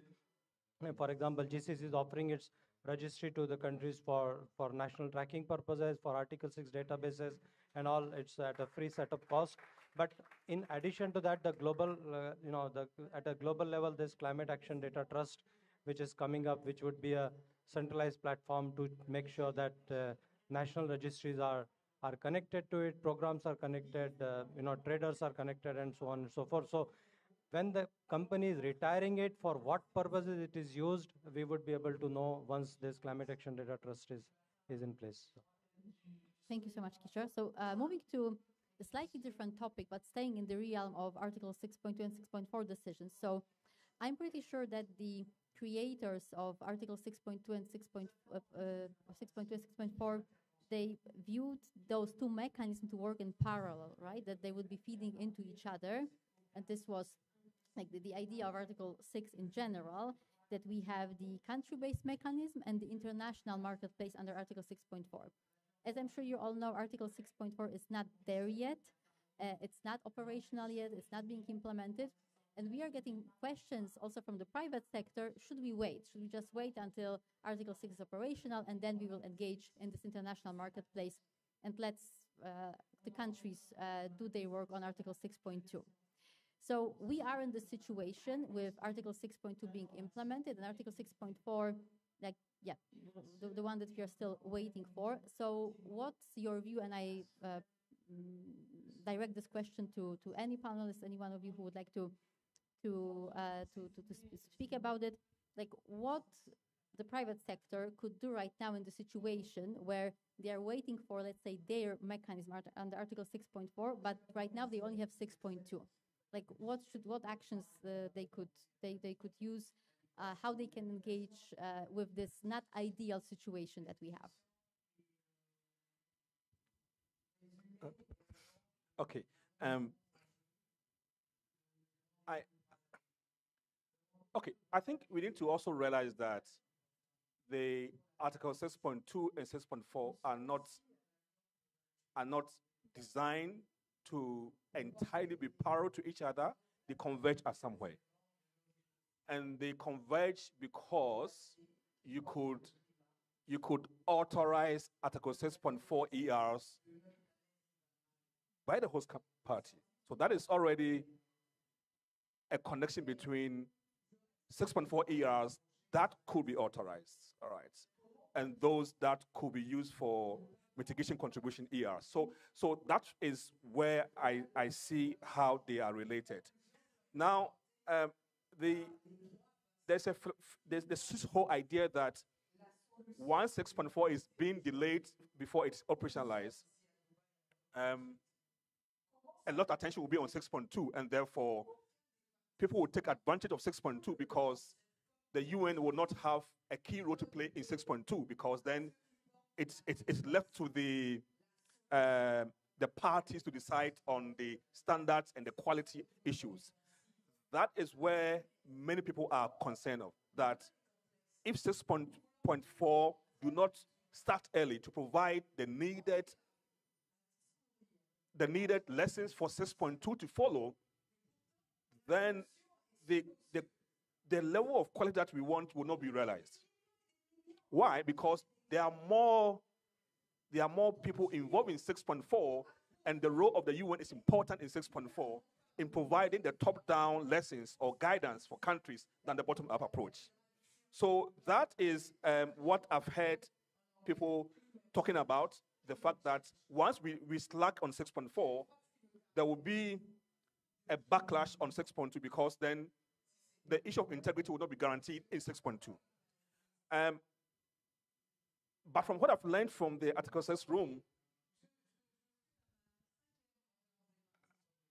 For example, GCC is offering its registry to the countries for national tracking purposes, for Article 6 databases and all. It's at a free set of cost. But in addition to that, the global, at a global level, this Climate Action Data Trust, which is coming up, which would be a centralized platform to make sure that national registries are connected to it, programs are connected, traders are connected, and so on and so forth. So when the company is retiring it, for what purposes it is used, we would be able to know once this Climate Action Data Trust is in place. Thank you so much, Kishore. So moving to a slightly different topic, but staying in the realm of Article 6.2 and 6.4 decisions. So I'm pretty sure that the creators of Article 6.2 and 6.2 and 6.4, they viewed those two mechanisms to work in parallel, right? That they would be feeding into each other. And this was like the idea of Article 6 in general, that we have the country-based mechanism and the international marketplace under Article 6.4. As I'm sure you all know, Article 6.4 is not there yet. It's not operational yet. It's not being implemented. And we are getting questions also from the private sector. Should we wait? Should we just wait until Article 6 is operational, and then we will engage in this international marketplace and let's the countries do their work on Article 6.2? So we are in this situation with Article 6.2 being implemented and Article 6.4, like, yeah, the one that we are still waiting for. So what's your view? And I direct this question to any panelist, any one of you who would like to speak about it. Like, what the private sector could do right now in the situation where they are waiting for, let's say, their mechanism under Article 6.4, but right now they only have 6.2. Like, what actions they could use, how they can engage with this not ideal situation that we have. Okay. I think we need to also realize that the Article 6.2 and 6.4 are not designed to entirely be parallel to each other. They converge at somewhere. And they converge because you could authorize Article 6.4 ERs by the host party. So that is already a connection between 6.4 ERs that could be authorized, all right, and those that could be used for mitigation contribution ERs. So that is where I see how they are related. Now, there's this whole idea that once 6.4 is being delayed before it's operationalized, a lot of attention will be on 6.2, and therefore people will take advantage of 6.2 because the UN will not have a key role to play in 6.2, because then it's left to the parties to decide on the standards and the quality issues. That is where many people are concerned of, that if 6.4 do not start early to provide the needed the needed lessons for 6.2 to follow, then the level of quality that we want will not be realized. Why? Because there are more people involved in 6.4, and the role of the UN is important in 6.4 in providing the top-down lessons or guidance for countries than the bottom-up approach. So that is what I've heard people talking about, the fact that once we slack on 6.4, there will be a backlash on 6.2 because then the issue of integrity will not be guaranteed in 6.2. But from what I've learned from the Article 6 room,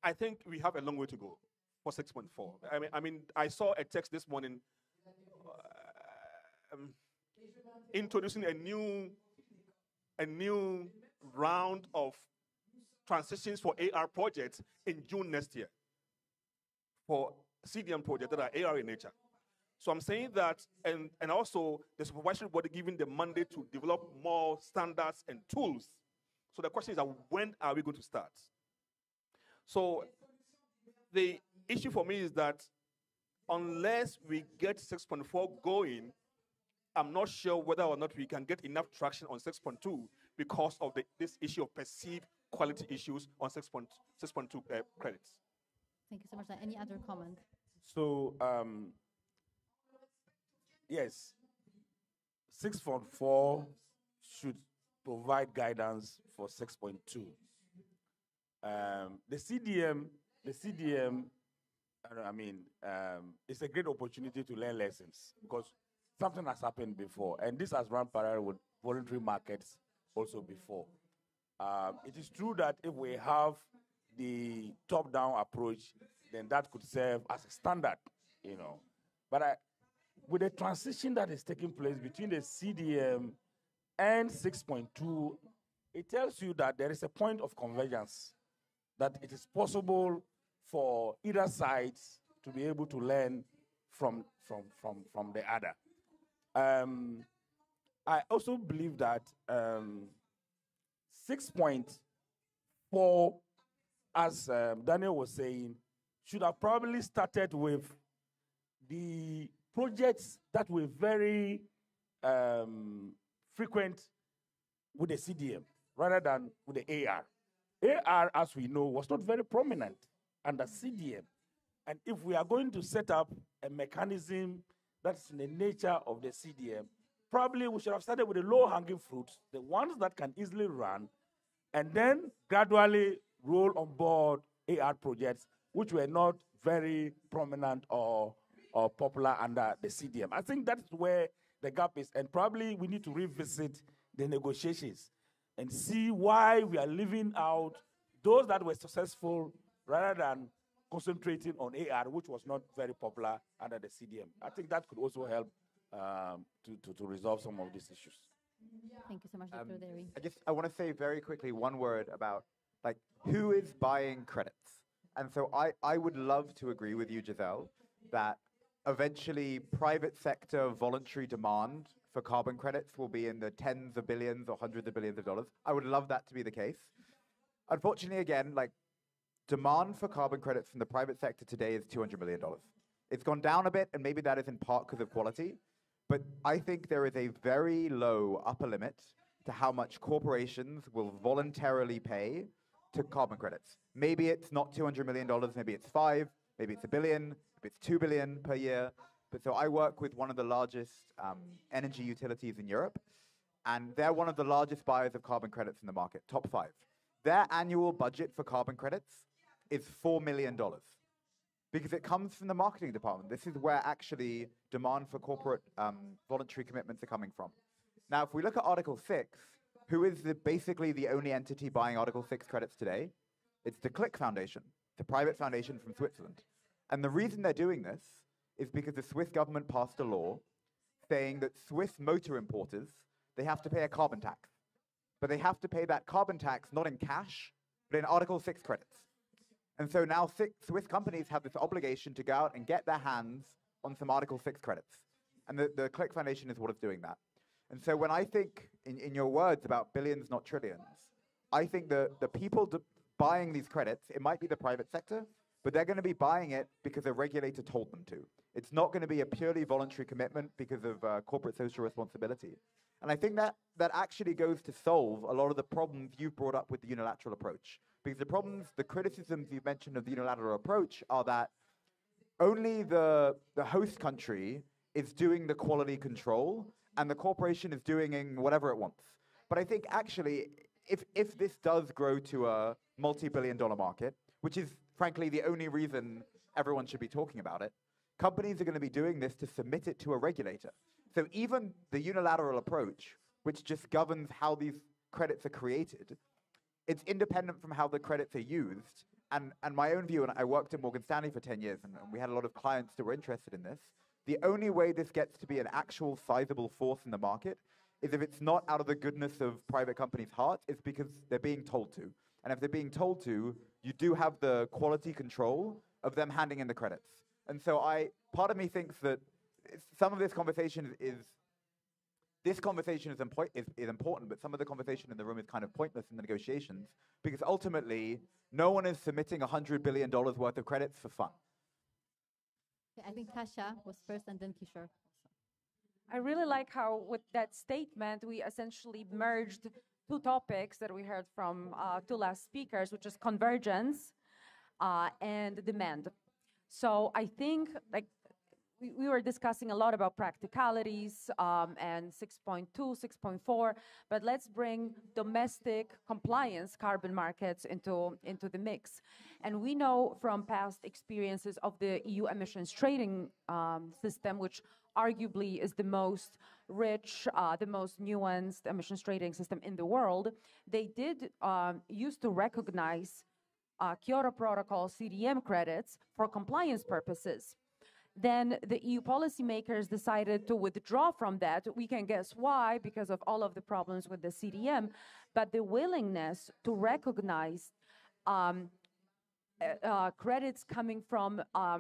I think we have a long way to go for 6.4. I mean, I saw a text this morning introducing a new round of transitions for AR projects in June next year for CDM projects that are AR in nature. So I'm saying that, and also the supervisory body giving the mandate to develop more standards and tools. So the question is, when are we going to start? So the issue for me is that unless we get 6.4 going, I'm not sure whether or not we can get enough traction on 6.2 because of this issue of perceived quality issues on 6.2 credits. Thank you so much. Any other comment? So, yes, 6.4 should provide guidance for 6.2. The CDM, it's a great opportunity to learn lessons because something has happened before, and this has run parallel with voluntary markets also before. It is true that if we have the top-down approach, then that could serve as a standard, But with the transition that is taking place between the CDM and 6.2, it tells you that there is a point of convergence, that it is possible for either sides to be able to learn from the other. I also believe that 6.4, as Daniel was saying, should have probably started with the projects that were very frequent with the CDM rather than with the AR. AR, as we know, was not very prominent under CDM. And if we are going to set up a mechanism that's in the nature of the CDM, probably we should have started with the low-hanging fruits, the ones that can easily run, and then gradually roll on board AR projects, which were not very prominent or popular under the CDM. I think that's where the gap is, and probably we need to revisit the negotiations and see why we are leaving out those that were successful rather than concentrating on AR, which was not very popular under the CDM. I think that could also help to resolve some of these issues. Thank you so much, Dr. Derry. I want to say very quickly one word about who is buying credits. And so I would love to agree with you, Giselle, that eventually private sector voluntary demand for carbon credits will be in the tens of billions or hundreds of billions of dollars. I would love that to be the case. Unfortunately, again, demand for carbon credits from the private sector today is $200 million. It's gone down a bit, and maybe that is in part because of quality. But I think there is a very low upper limit to how much corporations will voluntarily pay to carbon credits. Maybe it's not $200 million, maybe it's 5, maybe it's $1 billion, maybe it's 2 billion per year. But so I work with one of the largest energy utilities in Europe, and they're one of the largest buyers of carbon credits in the market, top 5. Their annual budget for carbon credits is $4 million because it comes from the marketing department. This is where actually demand for corporate voluntary commitments are coming from. Now, if we look at Article 6, who is basically the only entity buying Article 6 credits today? It's the Click Foundation, the private foundation from Switzerland. And the reason they're doing this is because the Swiss government passed a law saying that Swiss motor importers, they have to pay a carbon tax. But they have to pay that carbon tax not in cash, but in Article 6 credits. And so now Swiss companies have this obligation to go out and get their hands on some Article 6 credits. And the Click Foundation is what is doing that. And so when I think, in your words, about billions, not trillions, I think the people buying these credits, it might be the private sector, but they're going to be buying it because a regulator told them to. It's not going to be a purely voluntary commitment because of corporate social responsibility. And I think that actually goes to solve a lot of the problems you've brought up with the unilateral approach. Because the criticisms you've mentioned of the unilateral approach are that only the host country is doing the quality control and the corporation is doing whatever it wants. But I think actually, if this does grow to a multi-billion-dollar market, which is frankly the only reason everyone should be talking about it, companies are going to be doing this to submit it to a regulator. So even the unilateral approach, which just governs how these credits are created, it's independent from how the credits are used. And my own view, and I worked at Morgan Stanley for 10 years, and we had a lot of clients that were interested in this, the only way this gets to be an actual sizable force in the market is if it's not out of the goodness of private companies' hearts, it's because they're being told to. And if they're being told to, you do have the quality control of them handing in the credits. And so part of me thinks that some of this conversation is important, but some of the conversation in the room is kind of pointless in the negotiations, because ultimately, no one is submitting $100 billion worth of credits for fun. Okay, I think Kasia was first and then Kishore. I really like how with that statement, we essentially merged two topics that we heard from two last speakers, which is convergence and demand. So I think we were discussing a lot about practicalities and 6.2, 6.4, but let's bring domestic compliance carbon markets into the mix. And we know from past experiences of the EU emissions trading system, which arguably is the most rich, the most nuanced emissions trading system in the world, they did used to recognize Kyoto Protocol CDM credits for compliance purposes. Then the EU policymakers decided to withdraw from that. We can guess why, because of all of the problems with the CDM, but the willingness to recognize credits coming from a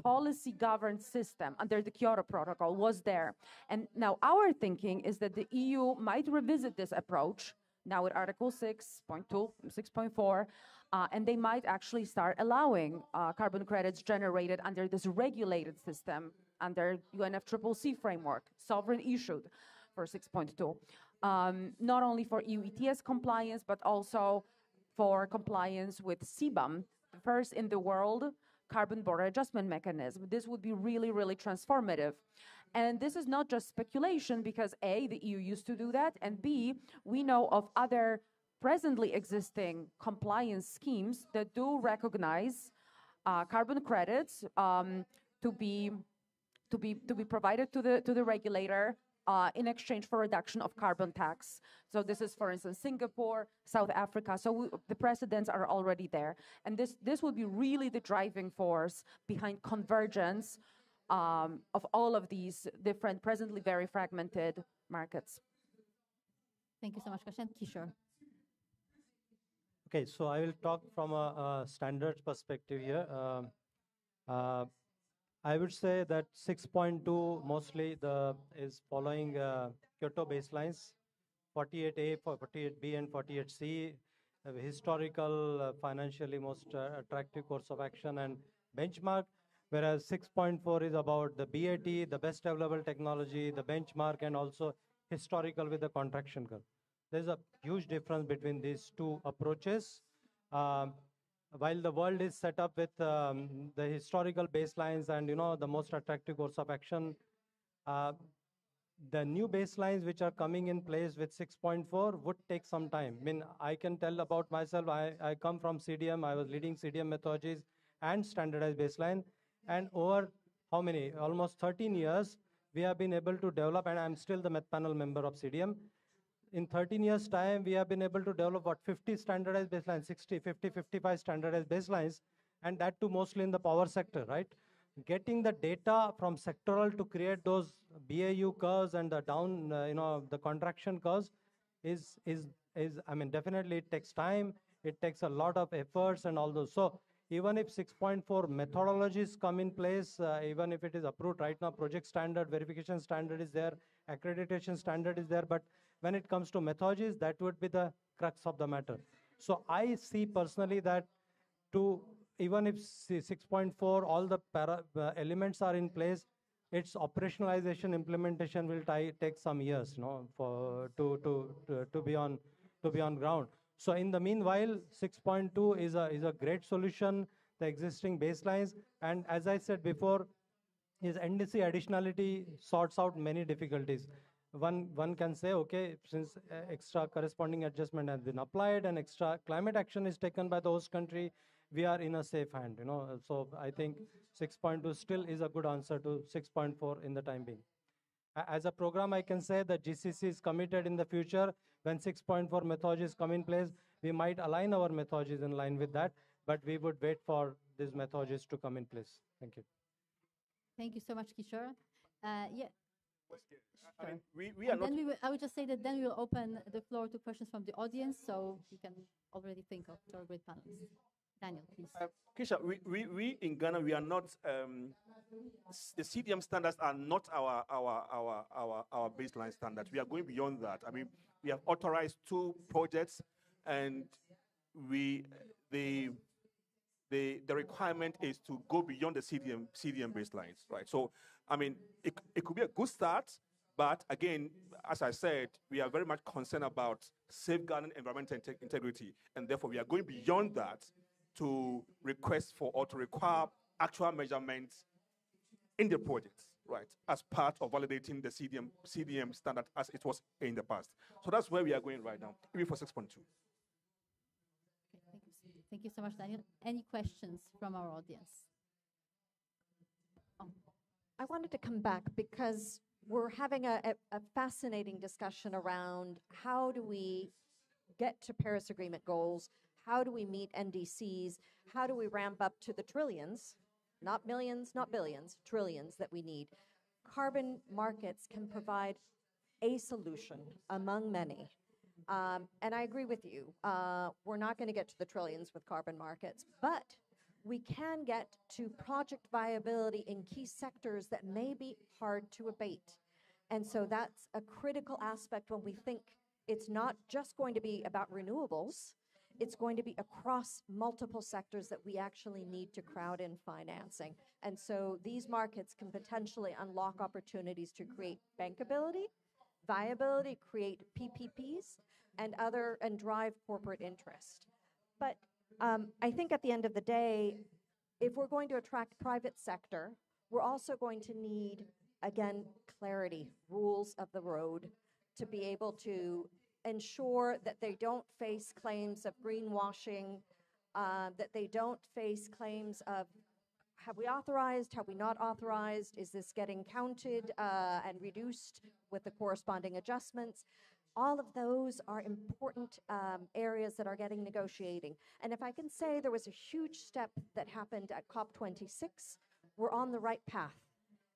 policy-governed system under the Kyoto Protocol was there. And now our thinking is that the EU might revisit this approach, now with Article 6.2, 6.4, and they might actually start allowing carbon credits generated under this regulated system, under UNFCCC framework, sovereign issued for 6.2. Not only for EU ETS compliance, but also for compliance with CBAM, the first in the world carbon border adjustment mechanism. This would be really, really transformative. And this is not just speculation, because A, the EU used to do that, and B, we know of other presently existing compliance schemes that do recognize carbon credits to be provided to the regulator in exchange for reduction of carbon tax. So this is, for instance, Singapore, South Africa. So the precedents are already there. And this will be really the driving force behind convergence of all of these different, presently very fragmented markets. Thank you so much, Kasia. Kishore. Okay, so I will talk from a standards perspective here. I would say that 6.2 mostly is following Kyoto baselines, 48A, 48B, and 48C, historical, financially most attractive course of action and benchmark, whereas 6.4 is about the BAT, the best available technology, the benchmark, and also historical with the contraction curve. There's a huge difference between these two approaches. While the world is set up with the historical baselines and the most attractive course of action, the new baselines which are coming in place with 6.4 would take some time. I mean, I can tell about myself. I come from CDM. I was leading CDM methodologies and standardized baseline. And over how many? Almost 13 years, we have been able to develop, and I'm still the Met Panel member of CDM. In 13 years' time, we have been able to develop, 50 standardized baselines, 60, 50, 55 standardized baselines, and that too mostly in the power sector, right? Getting the data from sectoral to create those BAU curves and the down, the contraction curves is, I mean, definitely it takes time. It takes a lot of efforts and all those. So even if 6.4 methodologies come in place, even if it is approved right now, project standard, verification standard is there, accreditation standard is there, but when it comes to methodologies, that would be the crux of the matter. So I see personally that even if 6.4, all the elements are in place, its operationalization, implementation will take some years, for to be on ground. So in the meanwhile, 6.2 is a great solution, the existing baselines, and as I said before, is NDC additionality sorts out many difficulties. One can say, okay, since extra corresponding adjustment has been applied and extra climate action is taken by the host country, we are in a safe hand. So I think 6.2 still is a good answer to 6.4 in the time being. As a program, I can say that GCC is committed in the future. When 6.4 methodologies come in place, we might align our methodologies in line with that, but we would wait for these methodologies to come in place. Thank you. Thank you so much, Kishore. Yeah. I mean, Sure. we are And not. then I would just say that then we will open the floor to questions from the audience, so you can already think of our great panelists. Daniel, please. Kisha, we in Ghana, we are not, the CDM standards are not our baseline standards. We are going beyond that. I mean, we have authorized 2 projects, and the requirement is to go beyond the CDM baselines, right? So, I mean, it could be a good start, but again, as I said, we are very much concerned about safeguarding environmental integrity, and therefore we are going beyond that to request for or to require actual measurements in the projects, right, as part of validating the CDM standard as it was in the past. So that's where we are going right now, even for 6.2. Thank you so much, Daniel. Any questions from our audience? Oh. I wanted to come back because we're having a fascinating discussion around how do we get to Paris Agreement goals, how do we meet NDCs, how do we ramp up to the trillions, not millions, not billions, trillions that we need. Carbon markets can provide a solution among many. And I agree with you. We're not going to get to the trillions with carbon markets, but we can get to project viability in key sectors that may be hard to abate. And so that's a critical aspect when we think it's not just going to be about renewables, it's going to be across multiple sectors that we actually need to crowd in financing. And so these markets can potentially unlock opportunities to create bankability, viability, create PPPs, and drive corporate interest. But I think at the end of the day, if we're going to attract private sector, we're also going to need, again, clarity, rules of the road, to be able to ensure that they don't face claims of greenwashing, that they don't face claims of, have we authorized, have we not authorized, is this getting counted and reduced with the corresponding adjustments? All of those are important areas that are getting negotiating. And if I can say there was a huge step that happened at COP26, we're on the right path.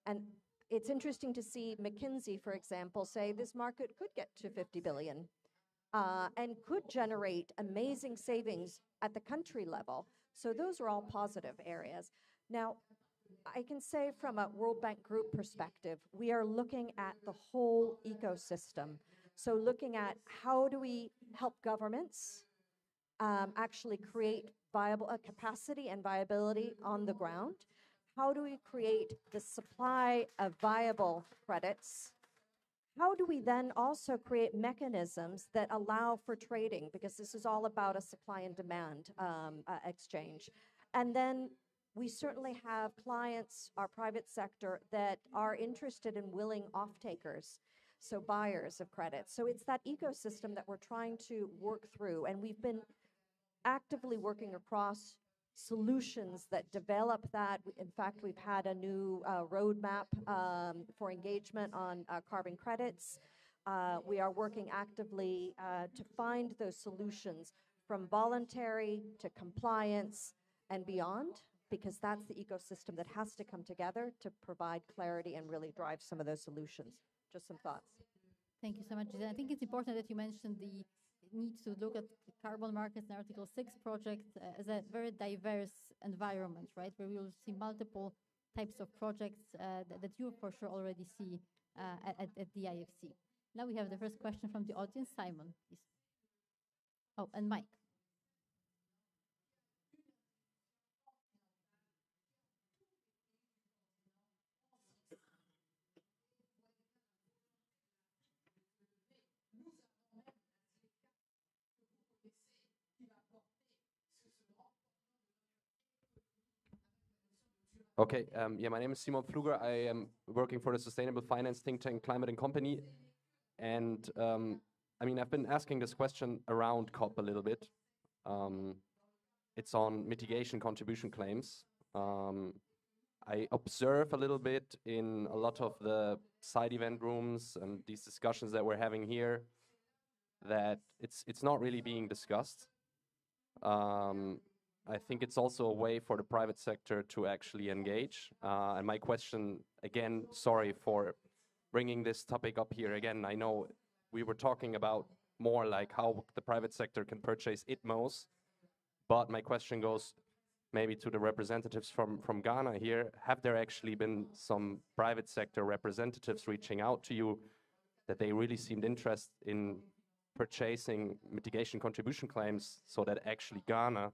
And it's interesting to see McKinsey, for example, say this market could get to 50 billion and could generate amazing savings at the country level. So those are all positive areas. Now, I can say from a World Bank Group perspective, we are looking at the whole ecosystem. So looking at how do we help governments actually create viable capacity and viability on the ground? How do we create the supply of viable credits? How do we then also create mechanisms that allow for trading? Because this is all about a supply and demand exchange. And then we certainly have clients, our private sector, that are interested in willing off-takers, so buyers of credit. So it's that ecosystem that we're trying to work through. And we've been actively working across solutions that develop that. In fact, we've had a new roadmap for engagement on carbon credits. We are working actively to find those solutions from voluntary to compliance and beyond, because that's the ecosystem that has to come together to provide clarity and really drive some of those solutions. Just some thoughts. Thank you so much, Giselle. I think it's important that you mentioned the need to look at the carbon markets and Article 6 project as a very diverse environment, right, where we will see multiple types of projects that you for sure already see at the IFC. Now we have the first question from the audience. Simon, please. Oh, and Mike. Okay, yeah, my name is Simon Pfluger. I am working for the sustainable finance think tank Climate and Company. And I mean, I've been asking this question around COP a little bit. It's on mitigation contribution claims. I observe a little bit in a lot of the side event rooms and these discussions that we're having here that it's not really being discussed. I think it's also a way for the private sector to actually engage. And my question, again, sorry for bringing this topic up here again. I know we were talking about more like how the private sector can purchase ITMOs, but my question goes maybe to the representatives from Ghana here. Have there actually been some private sector representatives reaching out to you that they really seemed interested in purchasing mitigation contribution claims so that actually Ghana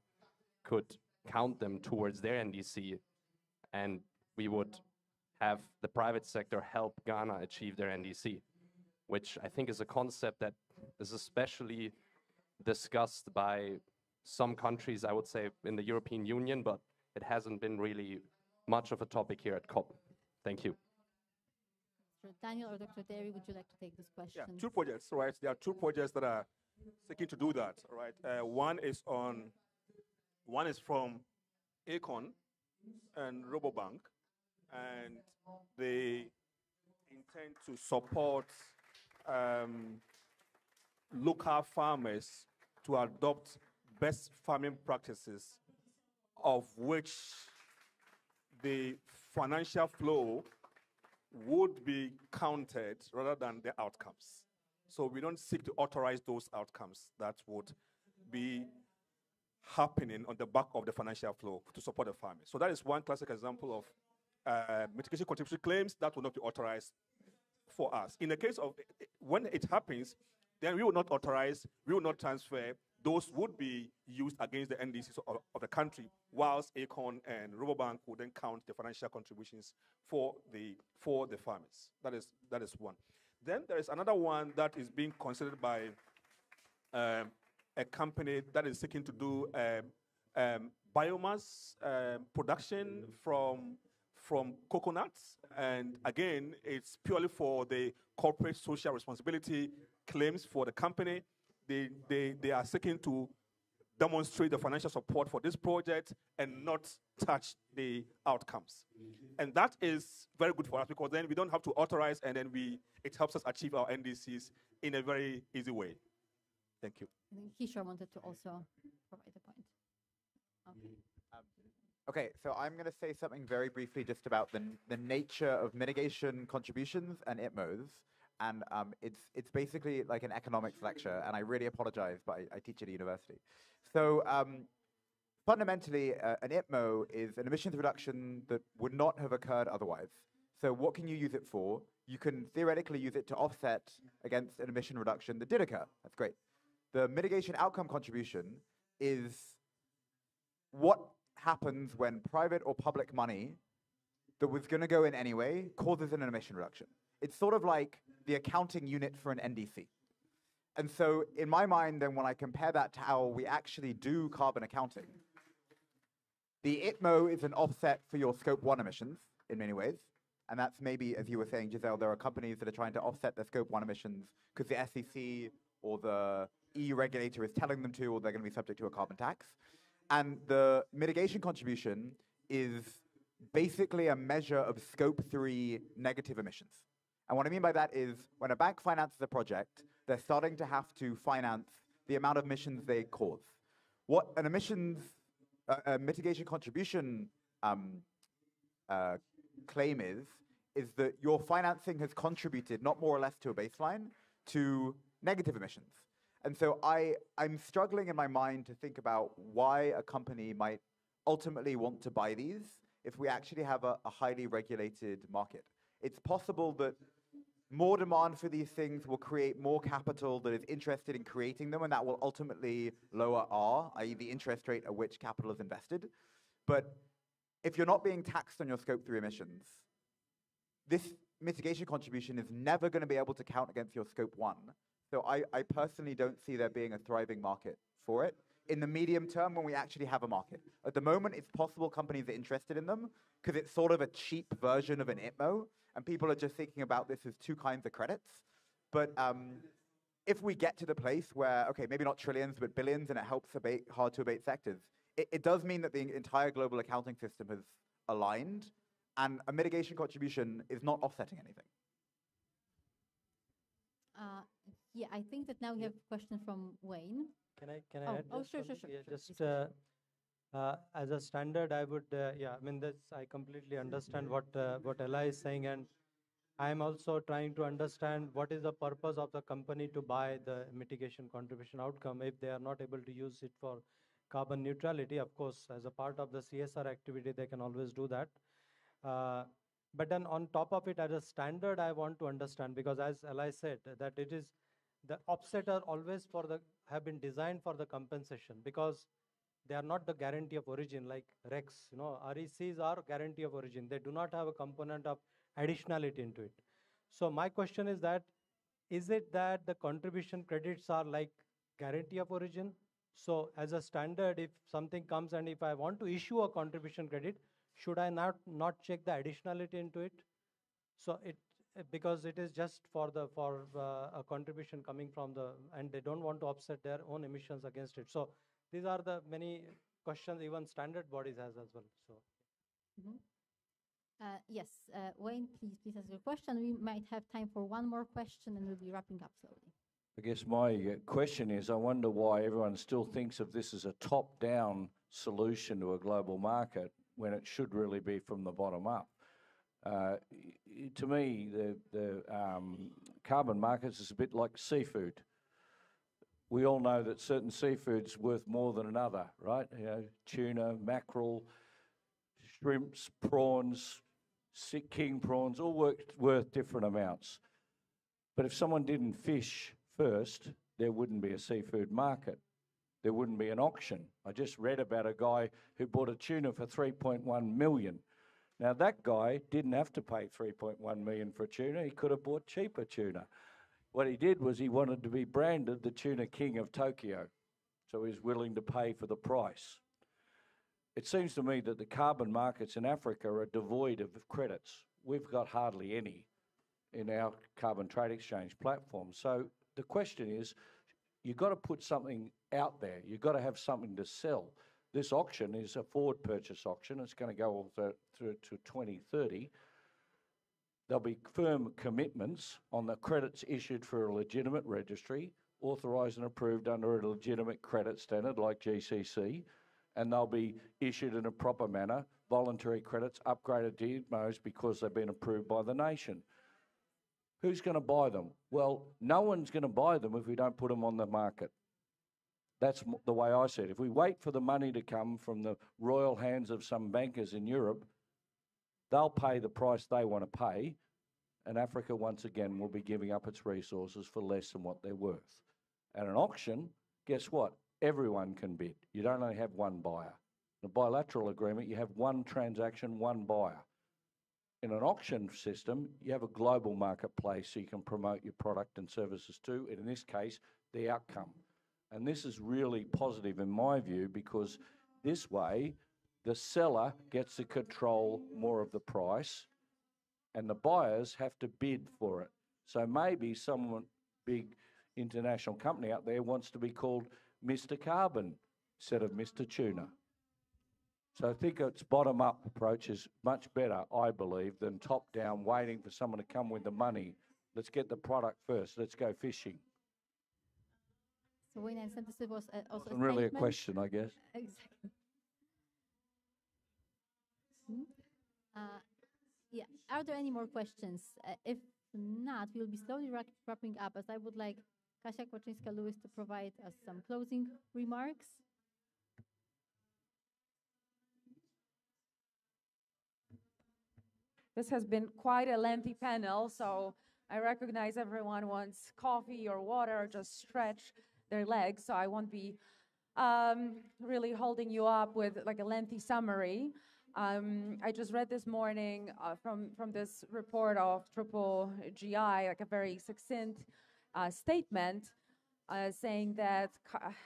could count them towards their NDC, and we would have the private sector help Ghana achieve their NDC, which I think is a concept that is especially discussed by some countries, I would say, in the European Union, but it hasn't been really much of a topic here at COP. Thank you. Mr. Daniel or Dr. Derry, would you like to take this question? Yeah, two projects, right? There are two projects that are seeking to do that, right? One is from Aecon and Robobank, and they intend to support local farmers to adopt best farming practices, of which the financial flow would be counted rather than the outcomes. So we don't seek to authorize those outcomes that would be happening on the back of the financial flow to support the farmers. So that is one classic example of mitigation contribution claims that will not be authorized for us. In the case of when it happens, then we will not authorize, we will not transfer. Those would be used against the NDCs of the country, whilst Aecon and Robobank would then count the financial contributions for the farmers. That is one. Then there is another one that is being considered by a company that is seeking to do biomass production from coconuts. And again, it's purely for the corporate social responsibility claims for the company. They are seeking to demonstrate the financial support for this project and not touch the outcomes. And that is very good for us because then we don't have to authorize, and then it helps us achieve our NDCs in a very easy way. Thank you. I think Kishore wanted to also provide a point. Okay. Okay, so I'm going to say something very briefly just about the nature of mitigation contributions and ITMOs. And it's basically like an economics lecture, and I really apologize, but I teach at a university. So fundamentally, an ITMO is an emissions reduction that would not have occurred otherwise. So what can you use it for? You can theoretically use it to offset against an emission reduction that did occur. That's great. The mitigation outcome contribution is what happens when private or public money that was going to go in anyway causes an emission reduction. It's sort of like the accounting unit for an NDC. And so in my mind, then when I compare that to how we actually do carbon accounting, the ITMO is an offset for your scope 1 emissions in many ways. And that's maybe, as you were saying, Giselle, there are companies that are trying to offset their scope 1 emissions because the SEC or the EU regulator is telling them to, or they're going to be subject to a carbon tax. And the mitigation contribution is basically a measure of scope 3 negative emissions. And what I mean by that is when a bank finances a project, they're starting to have to finance the amount of emissions they cause. What an emissions mitigation contribution claim is that your financing has contributed not more or less to a baseline to negative emissions. And so I'm struggling in my mind to think about why a company might ultimately want to buy these if we actually have a highly regulated market. It's possible that more demand for these things will create more capital that is interested in creating them, and that will ultimately lower R, i.e. the interest rate at which capital is invested. But if you're not being taxed on your scope 3 emissions, this mitigation contribution is never going to be able to count against your scope 1. So I personally don't see there being a thriving market for it. in the medium term when we actually have a market. At the moment, it's possible companies are interested in them because it's sort of a cheap version of an ITMO, and people are just thinking about this as two kinds of credits. But if we get to the place where, okay, maybe not trillions, but billions, and it helps abate hard to abate sectors, it does mean that the entire global accounting system has aligned, and a mitigation contribution is not offsetting anything. Yeah, I think that now we have a question from Wayne. Can I Oh, add oh, just sure, something? sure, Yeah, sure, just please. as a standard, I would, yeah, I mean, this, I completely understand what Ella is saying, and I'm also trying to understand what is the purpose of the company to buy the mitigation contribution outcome if they are not able to use it for carbon neutrality. Of course, as a part of the CSR activity, they can always do that. But then on top of it, as a standard, I want to understand, because as Eli said, that it is the offset are always have been designed for the compensation, because they are not the guarantee of origin like RECs. RECs are guarantee of origin. They do not have a component of additionality into it. So my question is that, is it that the contribution credits are like guarantee of origin? So as a standard, if something comes and if I want to issue a contribution credit, should I not check the additionality into it? So because it is just for a contribution coming from and they don't want to offset their own emissions against it. So these are the many questions even standard bodies has as well. So. Yes, Wayne, please ask your question. We might have time for one more question and we'll be wrapping up slowly. I guess my question is, I wonder why everyone still thinks of this as a top-down solution to a global market when it should really be from the bottom up. To me, the carbon markets is a bit like seafood. We all know that certain seafood's worth more than another, right? Tuna, mackerel, shrimps, prawns, king prawns, all worth different amounts. But if someone didn't fish first, there wouldn't be a seafood market. There wouldn't be an auction. I just read about a guy who bought a tuna for 3.1 million. Now that guy didn't have to pay 3.1 million for a tuna. He could have bought cheaper tuna. What he did was he wanted to be branded the tuna king of Tokyo. So he was willing to pay for the price. It seems to me that the carbon markets in Africa are devoid of credits. We've got hardly any in our carbon trade exchange platform. So the question is, you've got to put something out there. You've got to have something to sell. This auction is a forward purchase auction. It's going to go all through to 2030. There'll be firm commitments on the credits issued for a legitimate registry, authorised and approved under a legitimate credit standard like GCC, and they'll be issued in a proper manner, voluntary credits upgraded to ITMOs because they've been approved by the nation. Who's going to buy them? Well, no one's going to buy them if we don't put them on the market. That's the way I see it. If we wait for the money to come from the royal hands of some bankers in Europe, they'll pay the price they want to pay, and Africa once again will be giving up its resources for less than what they're worth. At an auction, guess what? Everyone can bid. You don't only have one buyer. In a bilateral agreement, you have one transaction, one buyer. In an auction system, you have a global marketplace so you can promote your product and services too, and in this case, the outcome. And this is really positive in my view, because this way, the seller gets to control more of the price and the buyers have to bid for it. So maybe someone, big international company out there wants to be called Mr. Carbon instead of Mr. Tuna. So I think its bottom-up approach is much better, I believe, than top-down, waiting for someone to come with the money. Let's get the product first. Let's go fishing. So Wayne, I said this was also Wasn't really a question, I guess. Exactly. Yeah. Are there any more questions? If not, we'll be slowly wrapping up, as I would like Kasia Kłaczyńska-Lewis to provide us some closing remarks. This has been quite a lengthy panel, so I recognize everyone wants coffee or water, just stretch their legs, so I won't be really holding you up with like a lengthy summary. I just read this morning from this report of Triple GI, like a very succinct statement. saying that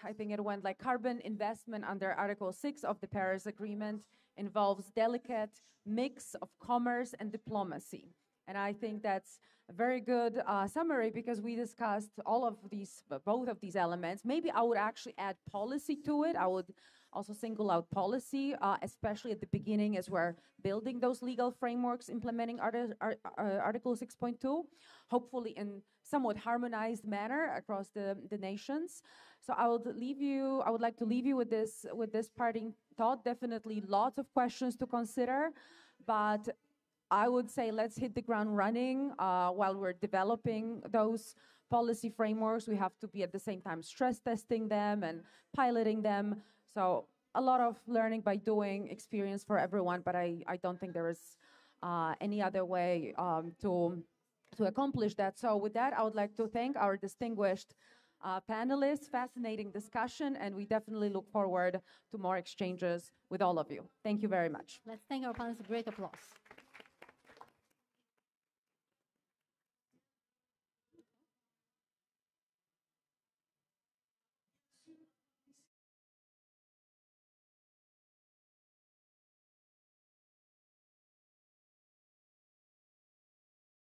I think it went like carbon investment under Article 6 of the Paris Agreement involves delicate mix of commerce and diplomacy. And I think that's a very good summary because we discussed both of these elements. Maybe I would actually add policy to it. I would also single out policy, especially at the beginning as we're building those legal frameworks implementing Article 6.2, hopefully in somewhat harmonized manner across the nations. So I would like to leave you with this parting thought. Definitely lots of questions to consider, but I would say let's hit the ground running while we're developing those policy frameworks. We have to be at the same time stress testing them and piloting them. So a lot of learning by doing experience for everyone, but I don't think there is any other way to accomplish that. So with that, I would like to thank our distinguished panelists, fascinating discussion, and we definitely look forward to more exchanges with all of you. Thank you very much. Let's thank our panelists with great applause.